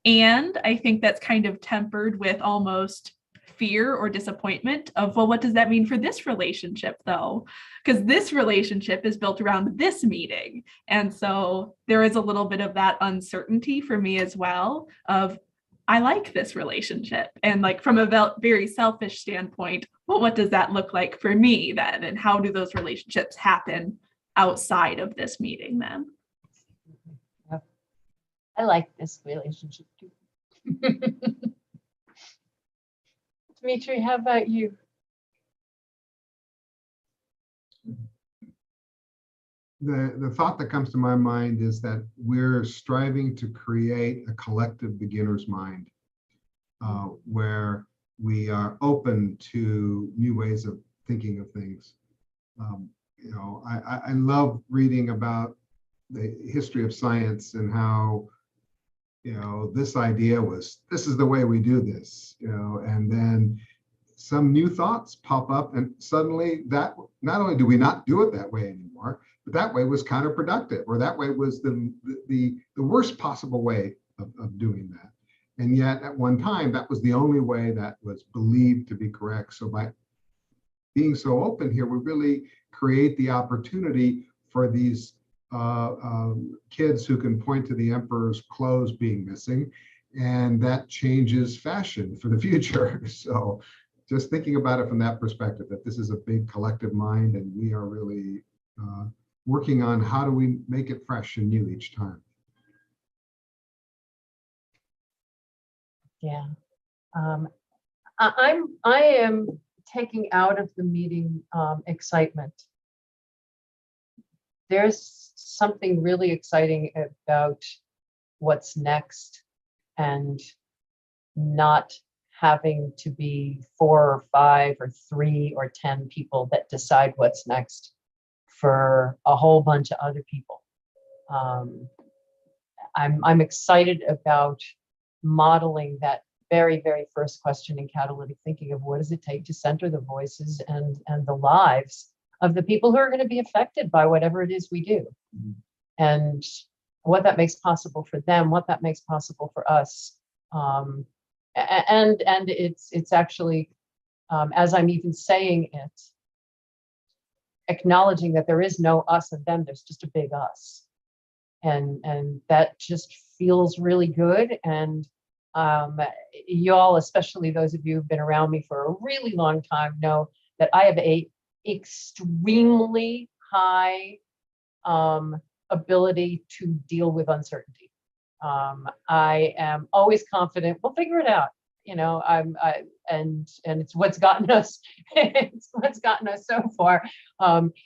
And I think that's kind of tempered with almost fear or disappointment of, well, what does that mean for this relationship though? Because this relationship is built around this meeting. And so there is a little bit of that uncertainty for me as well of, I like this relationship. And like from a very selfish standpoint, well, what does that look like for me then? And how do those relationships happen outside of this meeting then? I like this relationship too. Dimitri, how about you? The thought that comes to my mind is that we're striving to create a collective beginner's mind where we are open to new ways of thinking of things. You know, I love reading about the history of science and how, you know, this idea was, this is the way we do this, you know, and then some new thoughts pop up and suddenly that not only do we not do it that way anymore, but that way was counterproductive, or that way was the worst possible way of doing that. And yet at one time, that was the only way that was believed to be correct. So by being so open here, we really create the opportunity for these kids who can point to the emperor's clothes being missing, and that changes fashion for the future. So just thinking about it from that perspective, that this is a big collective mind and we are really working on how do we make it fresh and new each time. Yeah. I am taking out of the meeting excitement. There's something really exciting about what's next and not having to be 4 or 5 or 3 or 10 people that decide what's next for a whole bunch of other people. I'm excited about modeling that very, very first question in catalytic thinking of what does it take to center the voices and the lives of the people who are going to be affected by whatever it is we do. And what that makes possible for them, what that makes possible for us. And it's actually, as I'm even saying it, acknowledging that there is no us and them, there's just a big us. And that just feels really good. And y'all, especially those of you who've been around me for a really long time, know that I have a extremely high ability to deal with uncertainty. I am always confident we'll figure it out. You know, and it's what's gotten us. It's what's gotten us so far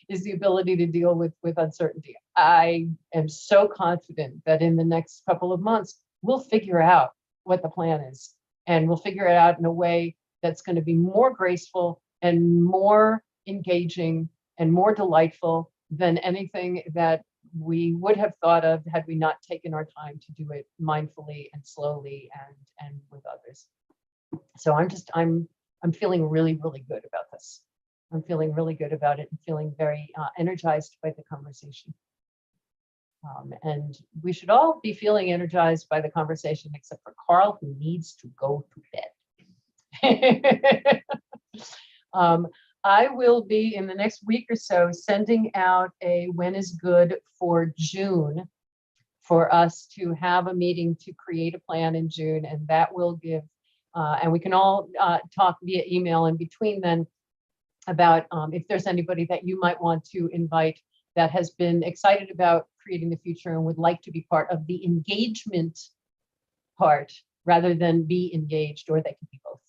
is the ability to deal with uncertainty. I am so confident that in the next couple of months we'll figure out what the plan is, and we'll figure it out in a way that's going to be more graceful and more engaging and more delightful than anything that we would have thought of had we not taken our time to do it mindfully and slowly and with others. So I'm feeling really, really good about this. I'm feeling really good about it and feeling very energized by the conversation. And we should all be feeling energized by the conversation, except for Carl, who needs to go to bed. I will be in the next week or so sending out a when is good for June for us to have a meeting to create a plan in June, and that will give, and we can all talk via email in between then about if there's anybody that you might want to invite that has been excited about creating the future and would like to be part of the engagement part rather than be engaged, or they can be both.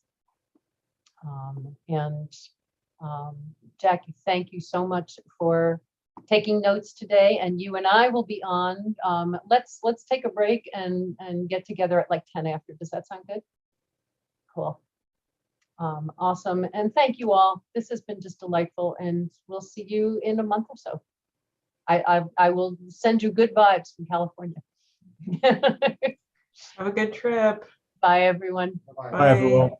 Jackie, thank you so much for taking notes today, and you and I will be on. Let's take a break and get together at like 10 after. Does that sound good? Cool. Awesome. And thank you all. This has been just delightful, and we'll see you in a month or so. I will send you good vibes from California. Have a good trip. Bye, everyone. Bye-bye. Bye, everyone.